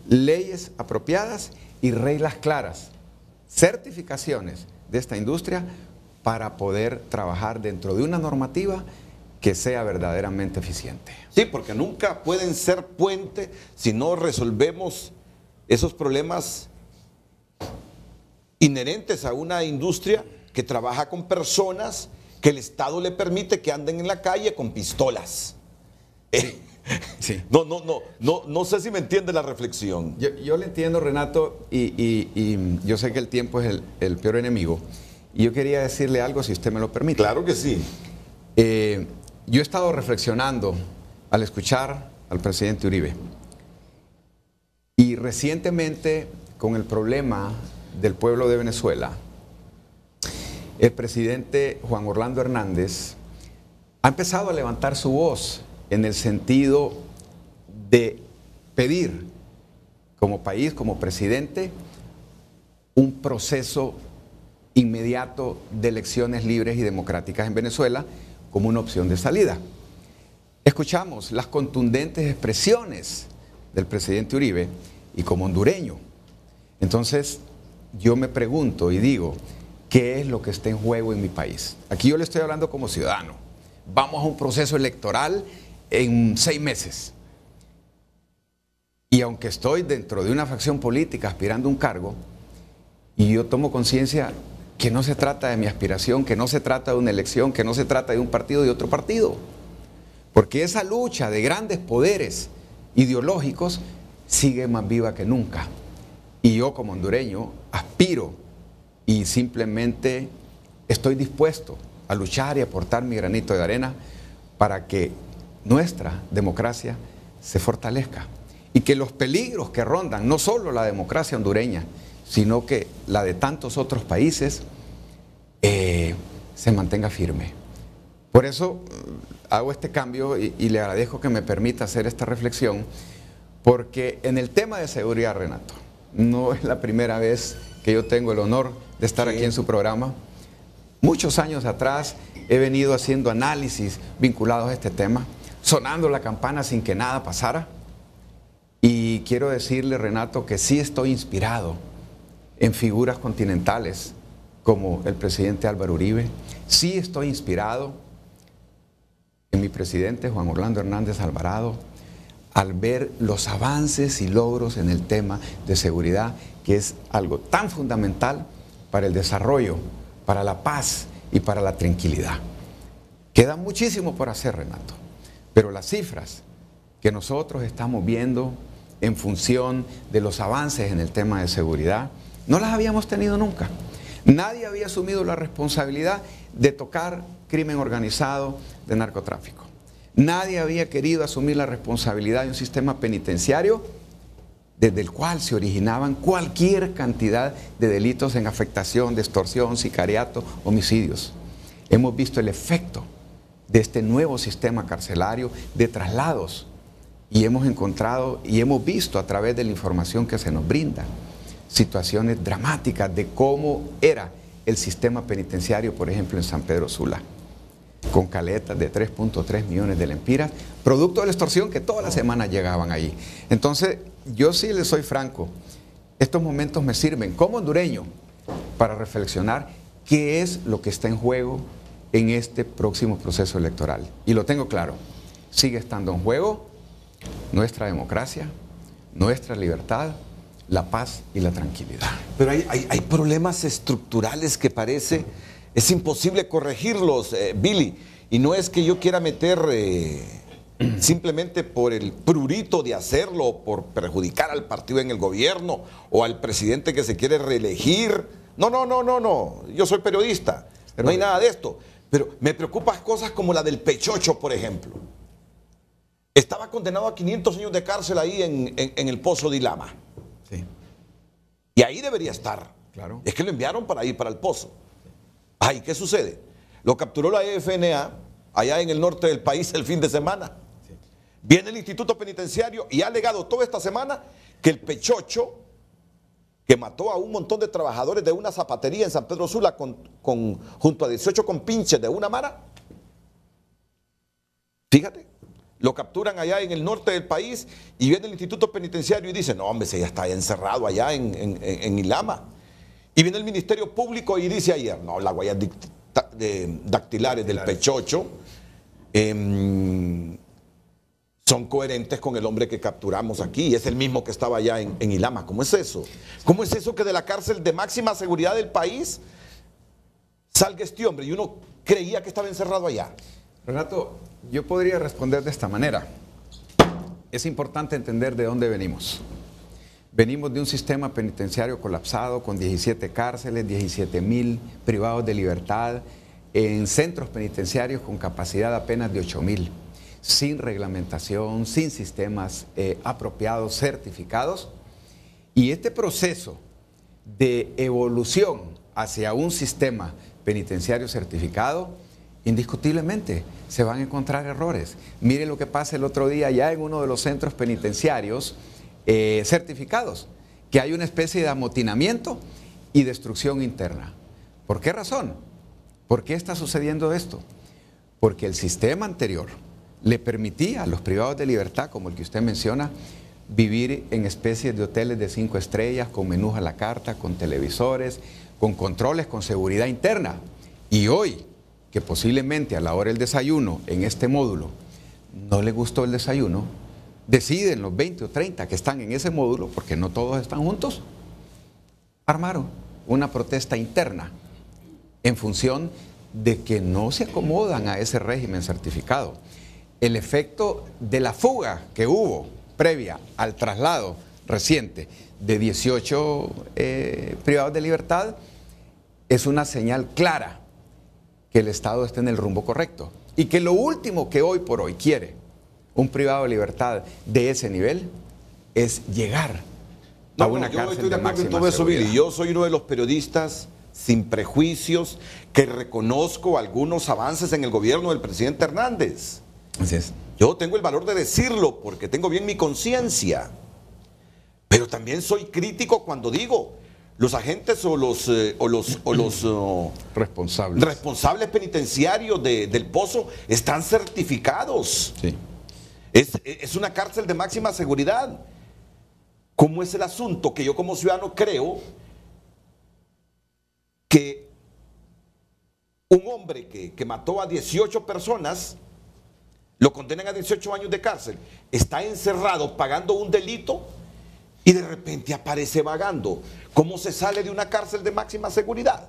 leyes apropiadas y reglas claras, certificaciones de esta industria para poder trabajar dentro de una normativa que sea verdaderamente eficiente. Sí, porque nunca pueden ser puente si no resolvemos esos problemas inherentes a una industria que trabaja con personas que el Estado le permite que anden en la calle con pistolas. Sí. No sé si me entiende la reflexión. Yo le entiendo, Renato, y yo sé que el tiempo es el peor enemigo. Y yo quería decirle algo, si usted me lo permite. Claro que sí. Yo he estado reflexionando al escuchar al presidente Uribe. Y recientemente, con el problema del pueblo de Venezuela, el presidente Juan Orlando Hernández ha empezado a levantar su voz en el sentido de pedir como país, como presidente, un proceso inmediato de elecciones libres y democráticas en Venezuela como una opción de salida. Escuchamos las contundentes expresiones del presidente Uribe y como hondureño. Entonces, yo me pregunto y digo, ¿qué es lo que está en juego en mi país? Aquí yo le estoy hablando como ciudadano. Vamos a un proceso electoral en 6 meses. Y aunque estoy dentro de una facción política aspirando a un cargo, y yo tomo conciencia que no se trata de mi aspiración, que no se trata de una elección, que no se trata de un partido y otro partido. Porque esa lucha de grandes poderes ideológicos sigue más viva que nunca. Y yo como hondureño aspiro y simplemente estoy dispuesto a luchar y aportar mi granito de arena para que nuestra democracia se fortalezca y que los peligros que rondan no solo la democracia hondureña, sino que la de tantos otros países se mantenga firme. Por eso hago este cambio y le agradezco que me permita hacer esta reflexión, porque en el tema de seguridad, Renato, no es la primera vez que yo tengo el honor de estar aquí en su programa. Muchos años atrás he venido haciendo análisis vinculados a este tema, sonando la campana sin que nada pasara. Y quiero decirle, Renato, que sí estoy inspirado en figuras continentales como el presidente Álvaro Uribe. Sí estoy inspirado en mi presidente Juan Orlando Hernández Alvarado al ver los avances y logros en el tema de seguridad, que es algo tan fundamental para el desarrollo, para la paz y para la tranquilidad. Queda muchísimo por hacer, Renato, pero las cifras que nosotros estamos viendo en función de los avances en el tema de seguridad, no las habíamos tenido nunca. Nadie había asumido la responsabilidad de tocar crimen organizado, de narcotráfico. Nadie había querido asumir la responsabilidad de un sistema penitenciario desde el cual se originaban cualquier cantidad de delitos en afectación, de extorsión, sicariato, homicidios. Hemos visto el efecto de este nuevo sistema carcelario de traslados y hemos encontrado y hemos visto a través de la información que se nos brinda situaciones dramáticas de cómo era el sistema penitenciario, por ejemplo, en San Pedro Sula, con caletas de 3.3 millones de lempiras, producto de la extorsión que todas las semanas llegaban ahí. Entonces, yo sí les soy franco, estos momentos me sirven como hondureño para reflexionar qué es lo que está en juego en este próximo proceso electoral. Y lo tengo claro, sigue estando en juego nuestra democracia, nuestra libertad, la paz y la tranquilidad. Pero hay problemas estructurales que parece es imposible corregirlos, Billy. Y no es que yo quiera meter simplemente por el prurito de hacerlo, por perjudicar al partido en el gobierno o al presidente que se quiere reelegir. No. Yo soy periodista. No hay nada de esto. Pero me preocupan cosas como la del Pechocho, por ejemplo. Estaba condenado a 500 años de cárcel ahí en el Pozo de Ilama. Sí. Y ahí debería estar. Claro. Es que lo enviaron para ir para el Pozo. Ay, ¿qué sucede? Lo capturó la FNA allá en el norte del país el fin de semana. Sí. Viene el Instituto Penitenciario y ha alegado toda esta semana que el Pechocho, que mató a un montón de trabajadores de una zapatería en San Pedro Sula junto a 18 compinches de una mara, fíjate, lo capturan allá en el norte del país y viene el Instituto Penitenciario y dice, no hombre, se ya está encerrado allá en Ilama. Y viene el Ministerio Público y dice ayer, no, las huellas dactilares del Pechocho son coherentes con el hombre que capturamos aquí. Es el mismo que estaba allá en Ilama. ¿Cómo es eso? ¿Cómo es eso que de la cárcel de máxima seguridad del país salga este hombre y uno creía que estaba encerrado allá? Renato, yo podría responder de esta manera. Es importante entender de dónde venimos. Venimos de un sistema penitenciario colapsado con 17 cárceles, 17,000 privados de libertad, en centros penitenciarios con capacidad apenas de 8,000, sin reglamentación, sin sistemas apropiados, certificados. Y este proceso de evolución hacia un sistema penitenciario certificado, indiscutiblemente se van a encontrar errores. Mire lo que pasa el otro día ya en uno de los centros penitenciarios certificados, que hay una especie de amotinamiento y destrucción interna. ¿Por qué razón? ¿Por qué está sucediendo esto? Porque el sistema anterior le permitía a los privados de libertad, como el que usted menciona, vivir en especies de hoteles de 5 estrellas, con menús a la carta, con televisores, con controles, con seguridad interna. Y hoy, que posiblemente a la hora del desayuno en este módulo no le gustó el desayuno, deciden los 20 o 30 que están en ese módulo, porque no todos están juntos, armaron una protesta interna en función de que no se acomodan a ese régimen certificado. El efecto de la fuga que hubo previa al traslado reciente de 18 privados de libertad es una señal clara que el Estado está en el rumbo correcto y que lo último que hoy por hoy quiere un privado de libertad de ese nivel es llegar a una cárcel de máxima seguridad. Yo soy uno de los periodistas sin prejuicios que reconozco algunos avances en el gobierno del presidente Hernández. Así es. Yo tengo el valor de decirlo porque tengo bien mi conciencia, pero también soy crítico cuando digo los agentes o los responsables penitenciarios del Pozo están certificados. Sí. Es una cárcel de máxima seguridad. ¿Cómo es el asunto? Que yo como ciudadano creo que un hombre que mató a 18 personas, lo condenan a 18 años de cárcel, está encerrado pagando un delito y de repente aparece vagando. ¿Cómo se sale de una cárcel de máxima seguridad?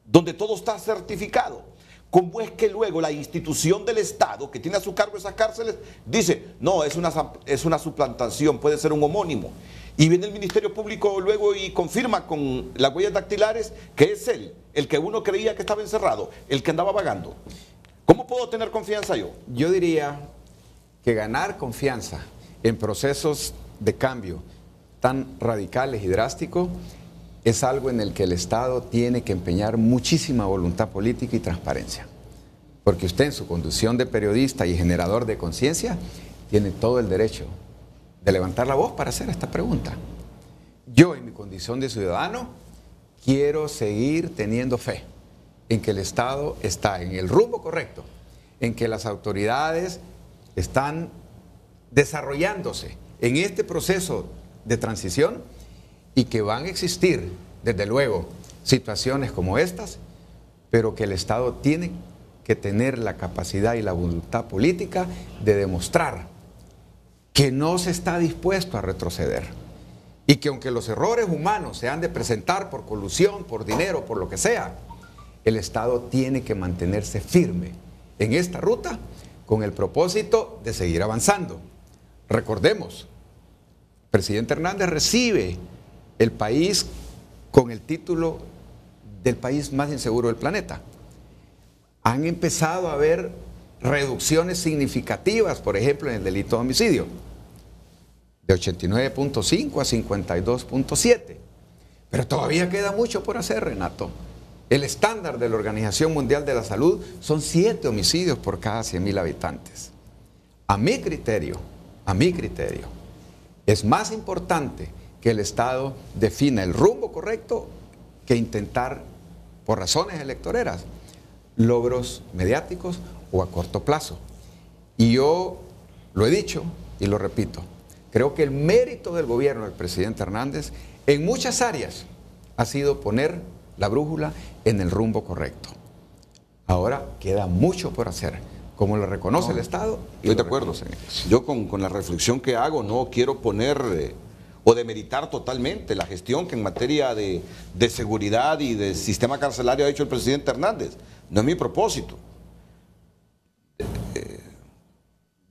Donde todo está certificado. ¿Cómo es que luego la institución del Estado que tiene a su cargo esas cárceles dice, no, es una suplantación, puede ser un homónimo? Y viene el Ministerio Público luego y confirma con las huellas dactilares que es él, el que uno creía que estaba encerrado, el que andaba vagando. ¿Cómo puedo tener confianza yo? Yo diría que ganar confianza en procesos de cambio tan radicales y drásticos es algo en el que el Estado tiene que empeñar muchísima voluntad política y transparencia. Porque usted en su condición de periodista y generador de conciencia tiene todo el derecho de levantar la voz para hacer esta pregunta. Yo en mi condición de ciudadano quiero seguir teniendo fe en que el Estado está en el rumbo correcto, en que las autoridades están desarrollándose en este proceso de transición y que van a existir, desde luego, situaciones como estas, pero que el Estado tiene que tener la capacidad y la voluntad política de demostrar que no se está dispuesto a retroceder Y que aunque los errores humanos se han de presentar por colusión, por dinero, por lo que sea, el Estado tiene que mantenerse firme en esta ruta con el propósito de seguir avanzando. Recordemos, el presidente Hernández recibe el país con el título del país más inseguro del planeta. Han empezado a haber reducciones significativas, por ejemplo, en el delito de homicidio, de 89.5 a 52.7. Pero todavía queda mucho por hacer, Renato. El estándar de la Organización Mundial de la Salud son 7 homicidios por cada 100.000 habitantes. A mi criterio, es más importante que el Estado defina el rumbo correcto que intentar, por razones electoreras, logros mediáticos o a corto plazo. Y yo lo he dicho y lo repito, creo que el mérito del gobierno del presidente Hernández en muchas áreas ha sido poner la brújula en el rumbo correcto. Ahora queda mucho por hacer, como lo reconoce el Estado. Estoy de acuerdo. Yo con la reflexión que hago no quiero poner o demeritar totalmente la gestión que en materia de seguridad y de sistema carcelario ha hecho el presidente Hernández. No es mi propósito.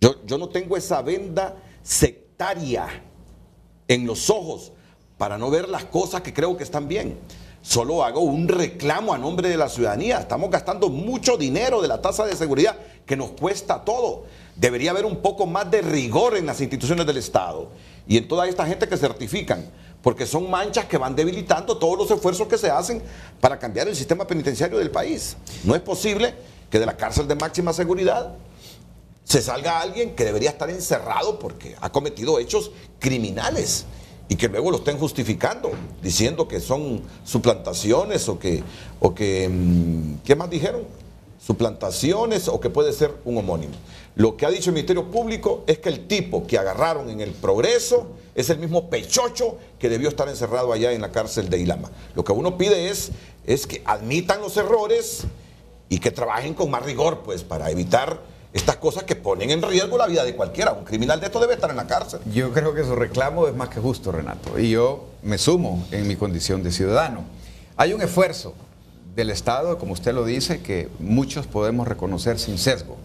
Yo no tengo esa venda sectaria en los ojos para no ver las cosas que creo que están bien. Solo hago un reclamo a nombre de la ciudadanía. Estamos gastando mucho dinero de la tasa de seguridad que nos cuesta todo. Debería haber un poco más de rigor en las instituciones del Estado y en toda esta gente que certifican, porque son manchas que van debilitando todos los esfuerzos que se hacen para cambiar el sistema penitenciario del país. No es posible que de la cárcel de máxima seguridad se salga alguien que debería estar encerrado porque ha cometido hechos criminales y que luego lo estén justificando, diciendo que son suplantaciones o que ¿qué más dijeron? Suplantaciones o que puede ser un homónimo. Lo que ha dicho el Ministerio Público es que el tipo que agarraron en el Progreso es el mismo pechocho que debió estar encerrado allá en la cárcel de Ilama. Lo que uno pide es que admitan los errores y que trabajen con más rigor, pues, para evitar estas cosas que ponen en riesgo la vida de cualquiera. Un criminal de esto debe estar en la cárcel. Yo creo que su reclamo es más que justo, Renato, y yo me sumo en mi condición de ciudadano. Hay un esfuerzo del Estado, como usted lo dice, que muchos podemos reconocer sin sesgo.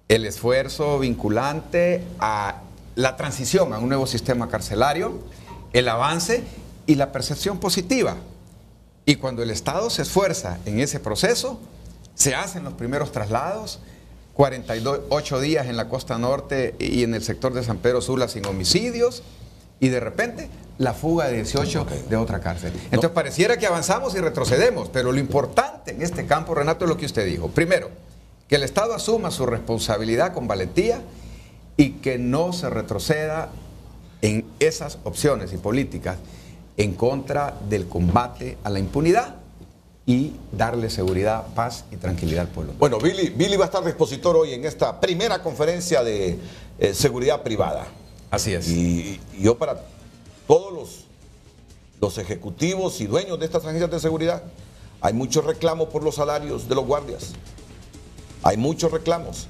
El esfuerzo vinculante a la transición a un nuevo sistema carcelario, el avance y la percepción positiva. Y cuando el Estado se esfuerza en ese proceso, se hacen los primeros traslados, 48 días en la costa norte y en el sector de San Pedro Sula sin homicidios, y de repente la fuga de 18 de otra cárcel. Entonces pareciera que avanzamos y retrocedemos, pero lo importante en este campo, Renato, es lo que usted dijo. Primero, que el Estado asuma su responsabilidad con valentía y que no se retroceda en esas opciones y políticas en contra del combate a la impunidad y darle seguridad, paz y tranquilidad al pueblo. Bueno, Billy va a estar de expositor hoy en esta primera conferencia de seguridad privada. Así es. Y yo para todos los ejecutivos y dueños de estas agencias de seguridad, hay muchos reclamos por los salarios de los guardias. Hay muchos reclamos.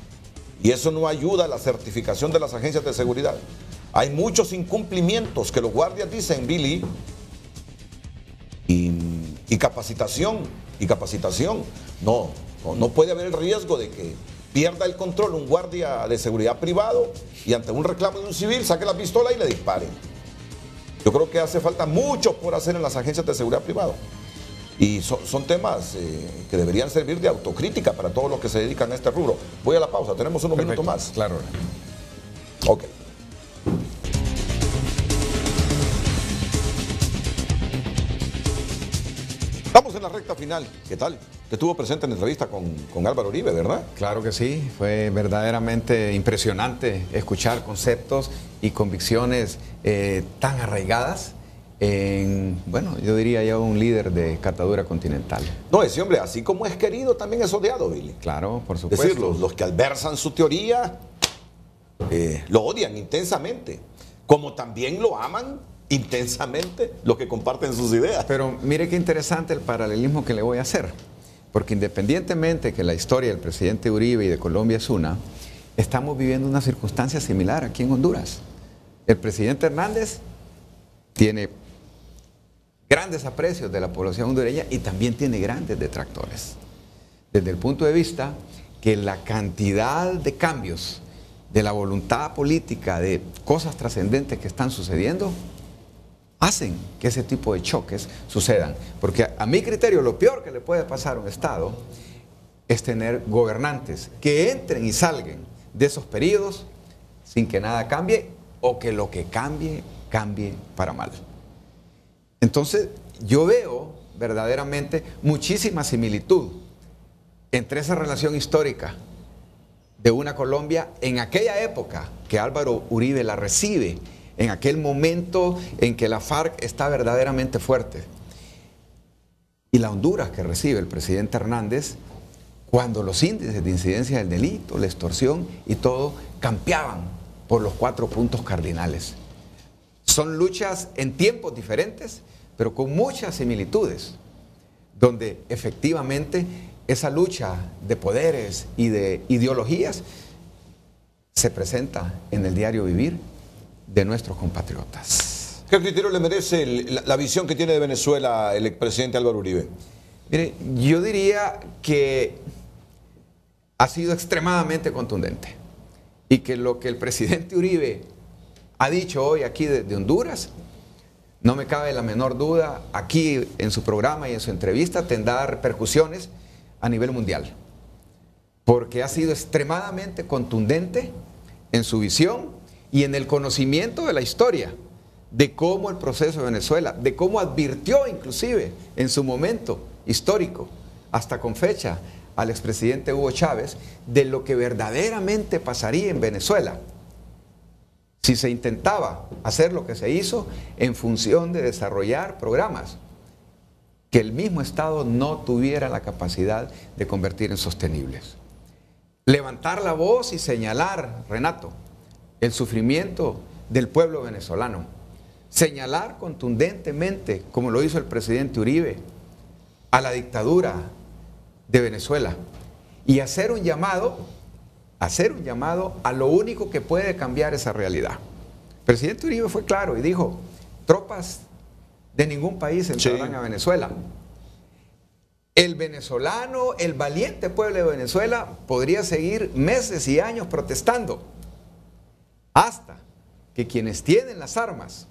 Y eso no ayuda a la certificación de las agencias de seguridad. Hay muchos incumplimientos que los guardias dicen, Billy, y capacitación. No puede haber el riesgo de que pierda el control un guardia de seguridad privado y ante un reclamo de un civil saque la pistola y le dispare. Yo creo que hace falta mucho por hacer en las agencias de seguridad privado. Y son temas que deberían servir de autocrítica para todos los que se dedican a este rubro. Voy a la pausa, tenemos unos minutos más. Claro. Ok. Estamos en la recta final. ¿Qué tal? Te estuvo presente en la entrevista con Álvaro Uribe, ¿verdad? Claro que sí. Fue verdaderamente impresionante escuchar conceptos y convicciones tan arraigadas en, bueno, yo diría ya un líder de catadura continental. No, ese hombre, así como es querido, también es odiado, Billy. Claro, por supuesto. Es decir, los que adversan su teoría lo odian intensamente, como también lo aman intensamente los que comparten sus ideas. Pero mire qué interesante el paralelismo que le voy a hacer, porque independientemente que la historia del presidente Uribe y de Colombia es una, estamos viviendo una circunstancia similar aquí en Honduras. El presidente Hernández tiene grandes aprecios de la población hondureña y también tiene grandes detractores. Desde el punto de vista que la cantidad de cambios, de la voluntad política, de cosas trascendentes que están sucediendo, hacen que ese tipo de choques sucedan. Porque a mi criterio lo peor que le puede pasar a un Estado es tener gobernantes que entren y salgan de esos periodos sin que nada cambie o que lo que cambie, cambie para mal. Entonces yo veo verdaderamente muchísima similitud entre esa relación histórica de una Colombia en aquella época que Álvaro Uribe la recibe, en aquel momento en que la FARC está verdaderamente fuerte, y la Honduras que recibe el presidente Hernández, cuando los índices de incidencia del delito, la extorsión y todo campeaban por los 4 puntos cardinales. Son luchas en tiempos diferentes, pero con muchas similitudes, donde efectivamente esa lucha de poderes y de ideologías se presenta en el diario vivir de nuestros compatriotas. ¿Qué criterio le merece la visión que tiene de Venezuela el expresidente Álvaro Uribe? Mire, yo diría que ha sido extremadamente contundente y que lo que el presidente Uribe ha dicho hoy aquí de Honduras, no me cabe la menor duda, aquí en su programa y en su entrevista tendrá repercusiones a nivel mundial, porque ha sido extremadamente contundente en su visión y en el conocimiento de la historia, de cómo el proceso de Venezuela, de cómo advirtió inclusive en su momento histórico, hasta con fecha, al expresidente Hugo Chávez, de lo que verdaderamente pasaría en Venezuela si se intentaba hacer lo que se hizo en función de desarrollar programas que el mismo Estado no tuviera la capacidad de convertir en sostenibles. Levantar la voz y señalar, Renato, el sufrimiento del pueblo venezolano. Señalar contundentemente, como lo hizo el presidente Uribe, a la dictadura de Venezuela y hacer un llamado a lo único que puede cambiar esa realidad. El presidente Uribe fue claro y dijo, tropas de ningún país entrarán a Venezuela. El venezolano, el valiente pueblo de Venezuela podría seguir meses y años protestando hasta que quienes tienen las armas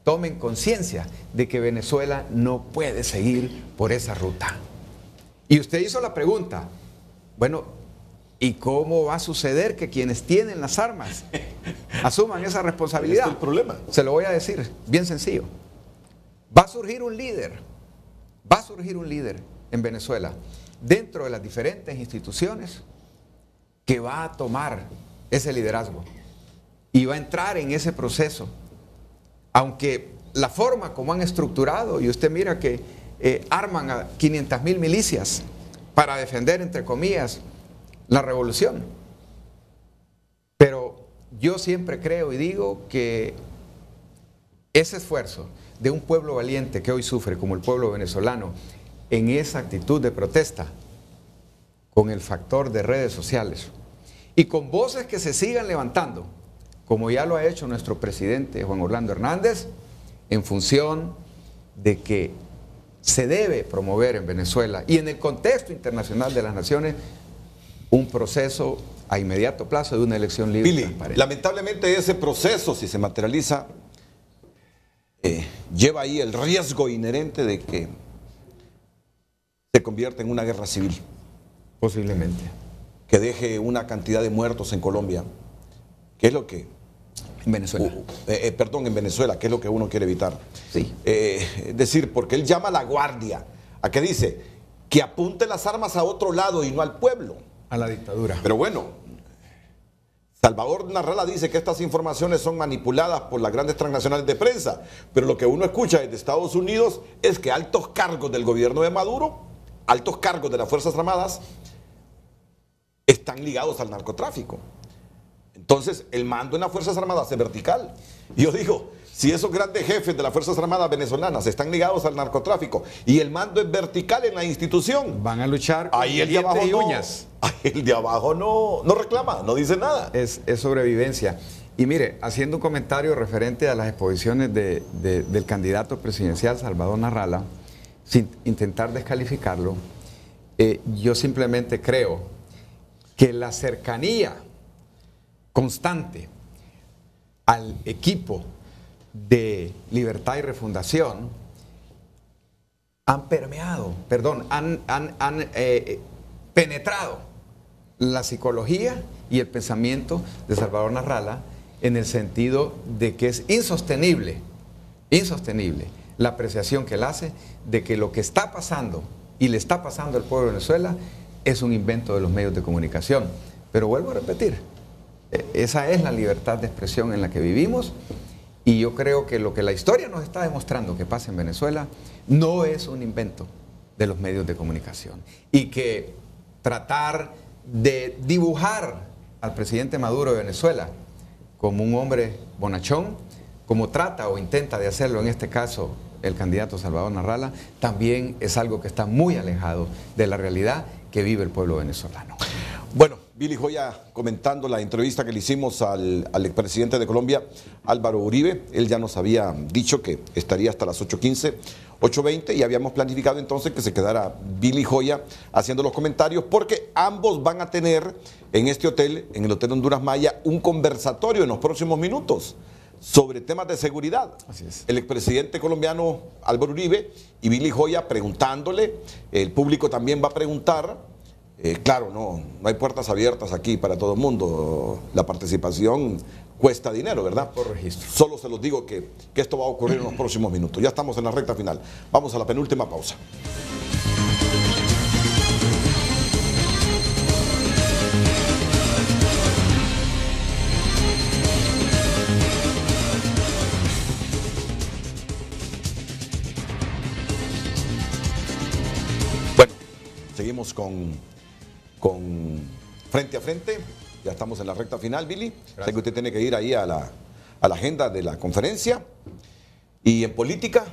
tomen conciencia de que Venezuela no puede seguir por esa ruta. Y usted hizo la pregunta, bueno, ¿y cómo va a suceder que quienes tienen las armas asuman esa responsabilidad? Este es el problema. Se lo voy a decir, bien sencillo. Va a surgir un líder en Venezuela, dentro de las diferentes instituciones, que va a tomar ese liderazgo y va a entrar en ese proceso. Aunque la forma como han estructurado, y usted mira que arman a 500,000 milicias para defender, entre comillas, la revolución. Pero yo siempre creo y digo que ese esfuerzo de un pueblo valiente que hoy sufre, como el pueblo venezolano, en esa actitud de protesta, con el factor de redes sociales y con voces que se sigan levantando, como ya lo ha hecho nuestro presidente Juan Orlando Hernández, en función de que se debe promover en Venezuela y en el contexto internacional de las naciones un proceso a inmediato plazo de una elección libre y transparente. Lamentablemente ese proceso, si se materializa, lleva ahí el riesgo inherente de que se convierta en una guerra civil. Posiblemente. Que deje una cantidad de muertos en Colombia, que es lo que... En Venezuela. En Venezuela, que es lo que uno quiere evitar. Sí. Es decir, porque él llama a la guardia, a que dice que apunte las armas a otro lado y no al pueblo. A la dictadura. Pero bueno, Salvador Narrala dice que estas informaciones son manipuladas por las grandes transnacionales de prensa, pero lo que uno escucha desde Estados Unidos es que altos cargos del gobierno de Maduro, altos cargos de las Fuerzas Armadas, están ligados al narcotráfico. Entonces, el mando en las Fuerzas Armadas es vertical. Y yo digo, si esos grandes jefes de las Fuerzas Armadas venezolanas están ligados al narcotráfico y el mando es vertical en la institución, van a luchar con ahí el de abajo uñas. Ahí el de abajo no reclama, no dice nada. Es sobrevivencia. Y mire, haciendo un comentario referente a las exposiciones del candidato presidencial Salvador Narrala, sin intentar descalificarlo, yo simplemente creo que la cercanía constante al equipo de Libertad y Refundación han penetrado la psicología y el pensamiento de Salvador Narrala, en el sentido de que es insostenible la apreciación que él hace de que lo que está pasando y le está pasando al pueblo de Venezuela es un invento de los medios de comunicación. Pero vuelvo a repetir, esa es la libertad de expresión en la que vivimos, y yo creo que lo que la historia nos está demostrando que pasa en Venezuela no es un invento de los medios de comunicación, y que tratar de dibujar al presidente Maduro de Venezuela como un hombre bonachón, como trata o intenta de hacerlo en este caso el candidato Salvador Narrala, también es algo que está muy alejado de la realidad que vive el pueblo venezolano. Bueno, Billy Joya comentando la entrevista que le hicimos al expresidente de Colombia, Álvaro Uribe. Él ya nos había dicho que estaría hasta las 8:15, 8:20, y habíamos planificado entonces que se quedara Billy Joya haciendo los comentarios, porque ambos van a tener en este hotel, en el Hotel Honduras Maya, un conversatorio en los próximos minutos sobre temas de seguridad. Así es. El expresidente colombiano Álvaro Uribe y Billy Joya preguntándole, el público también va a preguntar. Claro, no hay puertas abiertas aquí para todo el mundo. La participación cuesta dinero, ¿verdad? Por registro. Solo se los digo que esto va a ocurrir en los próximos minutos. Ya estamos en la recta final. Vamos a la penúltima pausa. Bueno, seguimos con Frente a Frente. Ya estamos en la recta final, Billy. Gracias. Sé que usted tiene que ir ahí a la agenda de la conferencia. Y en política,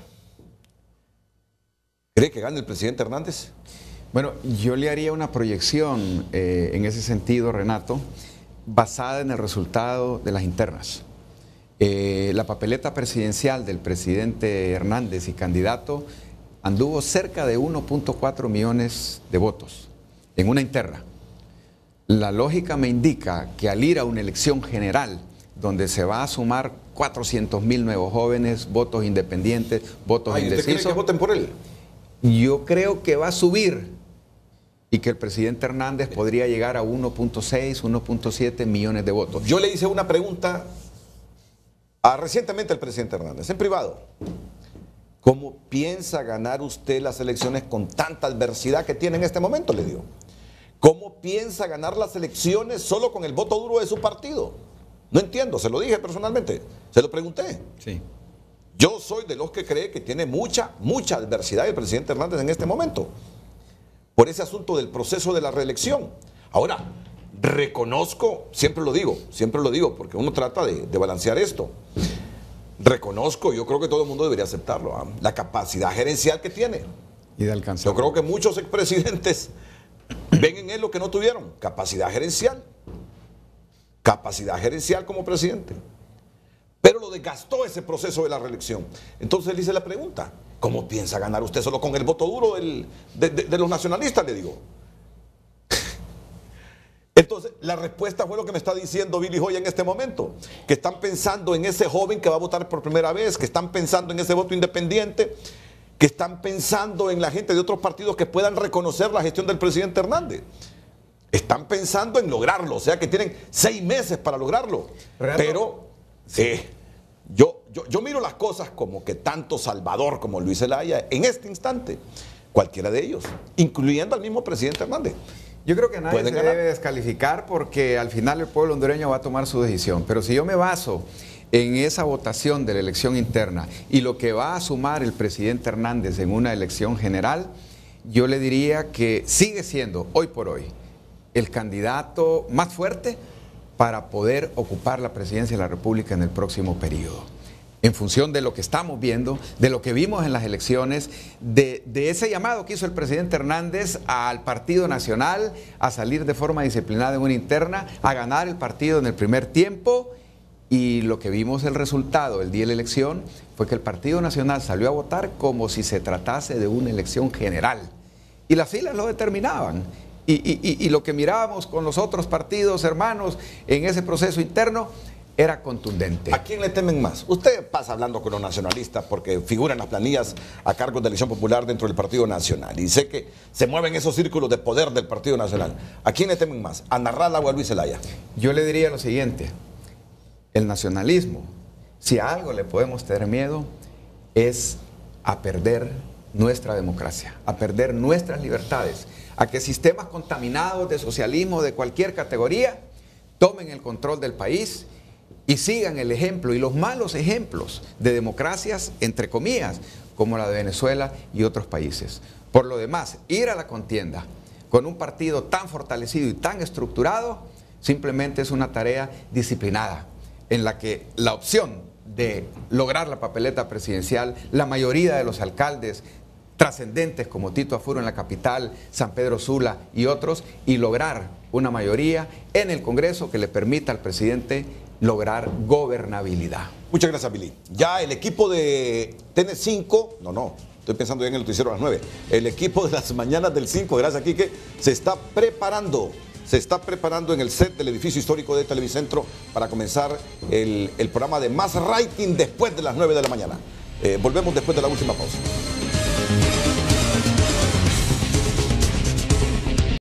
¿cree que gane el presidente Hernández? Bueno, yo le haría una proyección en ese sentido, Renato, basada en el resultado de las internas. La papeleta presidencial del presidente Hernández y candidato anduvo cerca de 1.4 millones de votos en una interna. La lógica me indica que al ir a una elección general, donde se va a sumar 400,000 nuevos jóvenes, votos independientes, votos ¿Usted cree indecisos, que voten por él? yo creo que va a subir, y que el presidente Hernández podría llegar a 1.6, 1.7 millones de votos. Yo le hice una pregunta recientemente al presidente Hernández, en privado. ¿Cómo piensa ganar usted las elecciones con tanta adversidad que tiene en este momento? Le digo. ¿Cómo piensa ganar las elecciones solo con el voto duro de su partido? No entiendo, se lo dije personalmente, se lo pregunté. Sí. Yo soy de los que cree que tiene mucha adversidad el presidente Hernández en este momento, por ese asunto del proceso de la reelección. Ahora, reconozco, siempre lo digo, porque uno trata de balancear esto. Reconozco, yo creo que todo el mundo debería aceptarlo, la capacidad gerencial que tiene. Y de alcanzar. Yo creo que muchos expresidentes ven en él lo que no tuvieron, capacidad gerencial como presidente. Pero lo desgastó ese proceso de la reelección. Entonces le hice la pregunta, ¿cómo piensa ganar usted solo con el voto duro de los nacionalistas? Le digo. Entonces, la respuesta fue lo que me está diciendo Billy Joya en este momento, que están pensando en ese joven que va a votar por primera vez, que están pensando en ese voto independiente, que están pensando en la gente de otros partidos que puedan reconocer la gestión del presidente Hernández. Están pensando en lograrlo, o sea que tienen 6 meses para lograrlo. Renato, pero sí. Yo miro las cosas como que tanto Salvador como Luis Zelaya, en este instante, cualquiera de ellos, incluyendo al mismo presidente Hernández, yo creo que nadie se pueden ganar. debe descalificar, porque al final el pueblo hondureño va a tomar su decisión. Pero si yo me baso en esa votación de la elección interna y lo que va a sumar el presidente Hernández en una elección general, yo le diría que sigue siendo, hoy por hoy, el candidato más fuerte para poder ocupar la presidencia de la República en el próximo periodo. En función de lo que estamos viendo, de lo que vimos en las elecciones, de ese llamado que hizo el presidente Hernández al Partido Nacional a salir de forma disciplinada en una interna, a ganar el partido en el primer tiempo Y lo que vimos el resultado el día de la elección fue que el Partido Nacional salió a votar como si se tratase de una elección general. Y las filas lo determinaban. Y lo que mirábamos con los otros partidos hermanos en ese proceso interno era contundente. ¿A quién le temen más? Usted pasa hablando con los nacionalistas porque figuran las planillas a cargo de elección popular dentro del Partido Nacional. Y sé que se mueven esos círculos de poder del Partido Nacional. ¿A quién le temen más? ¿A Narrala o a Luis Zelaya? Yo le diría lo siguiente. El nacionalismo, si a algo le podemos tener miedo, es a perder nuestra democracia, a perder nuestras libertades, a que sistemas contaminados de socialismo de cualquier categoría tomen el control del país y sigan el ejemplo y los malos ejemplos de democracias, entre comillas, como la de Venezuela y otros países. Por lo demás, ir a la contienda con un partido tan fortalecido y tan estructurado simplemente es una tarea disciplinada, en la que la opción de lograr la papeleta presidencial, la mayoría de los alcaldes trascendentes como Tito Afuro en la capital, San Pedro Sula y otros, y lograr una mayoría en el Congreso que le permita al presidente lograr gobernabilidad. Muchas gracias, Billy. Ya el equipo de TN5, estoy pensando ya en el noticiero a las 9, el equipo de las mañanas del 5, gracias Quique, se está preparando en el set del edificio histórico de Televicentro para comenzar el programa de más rating después de las 9 de la mañana. Volvemos después de la última pausa.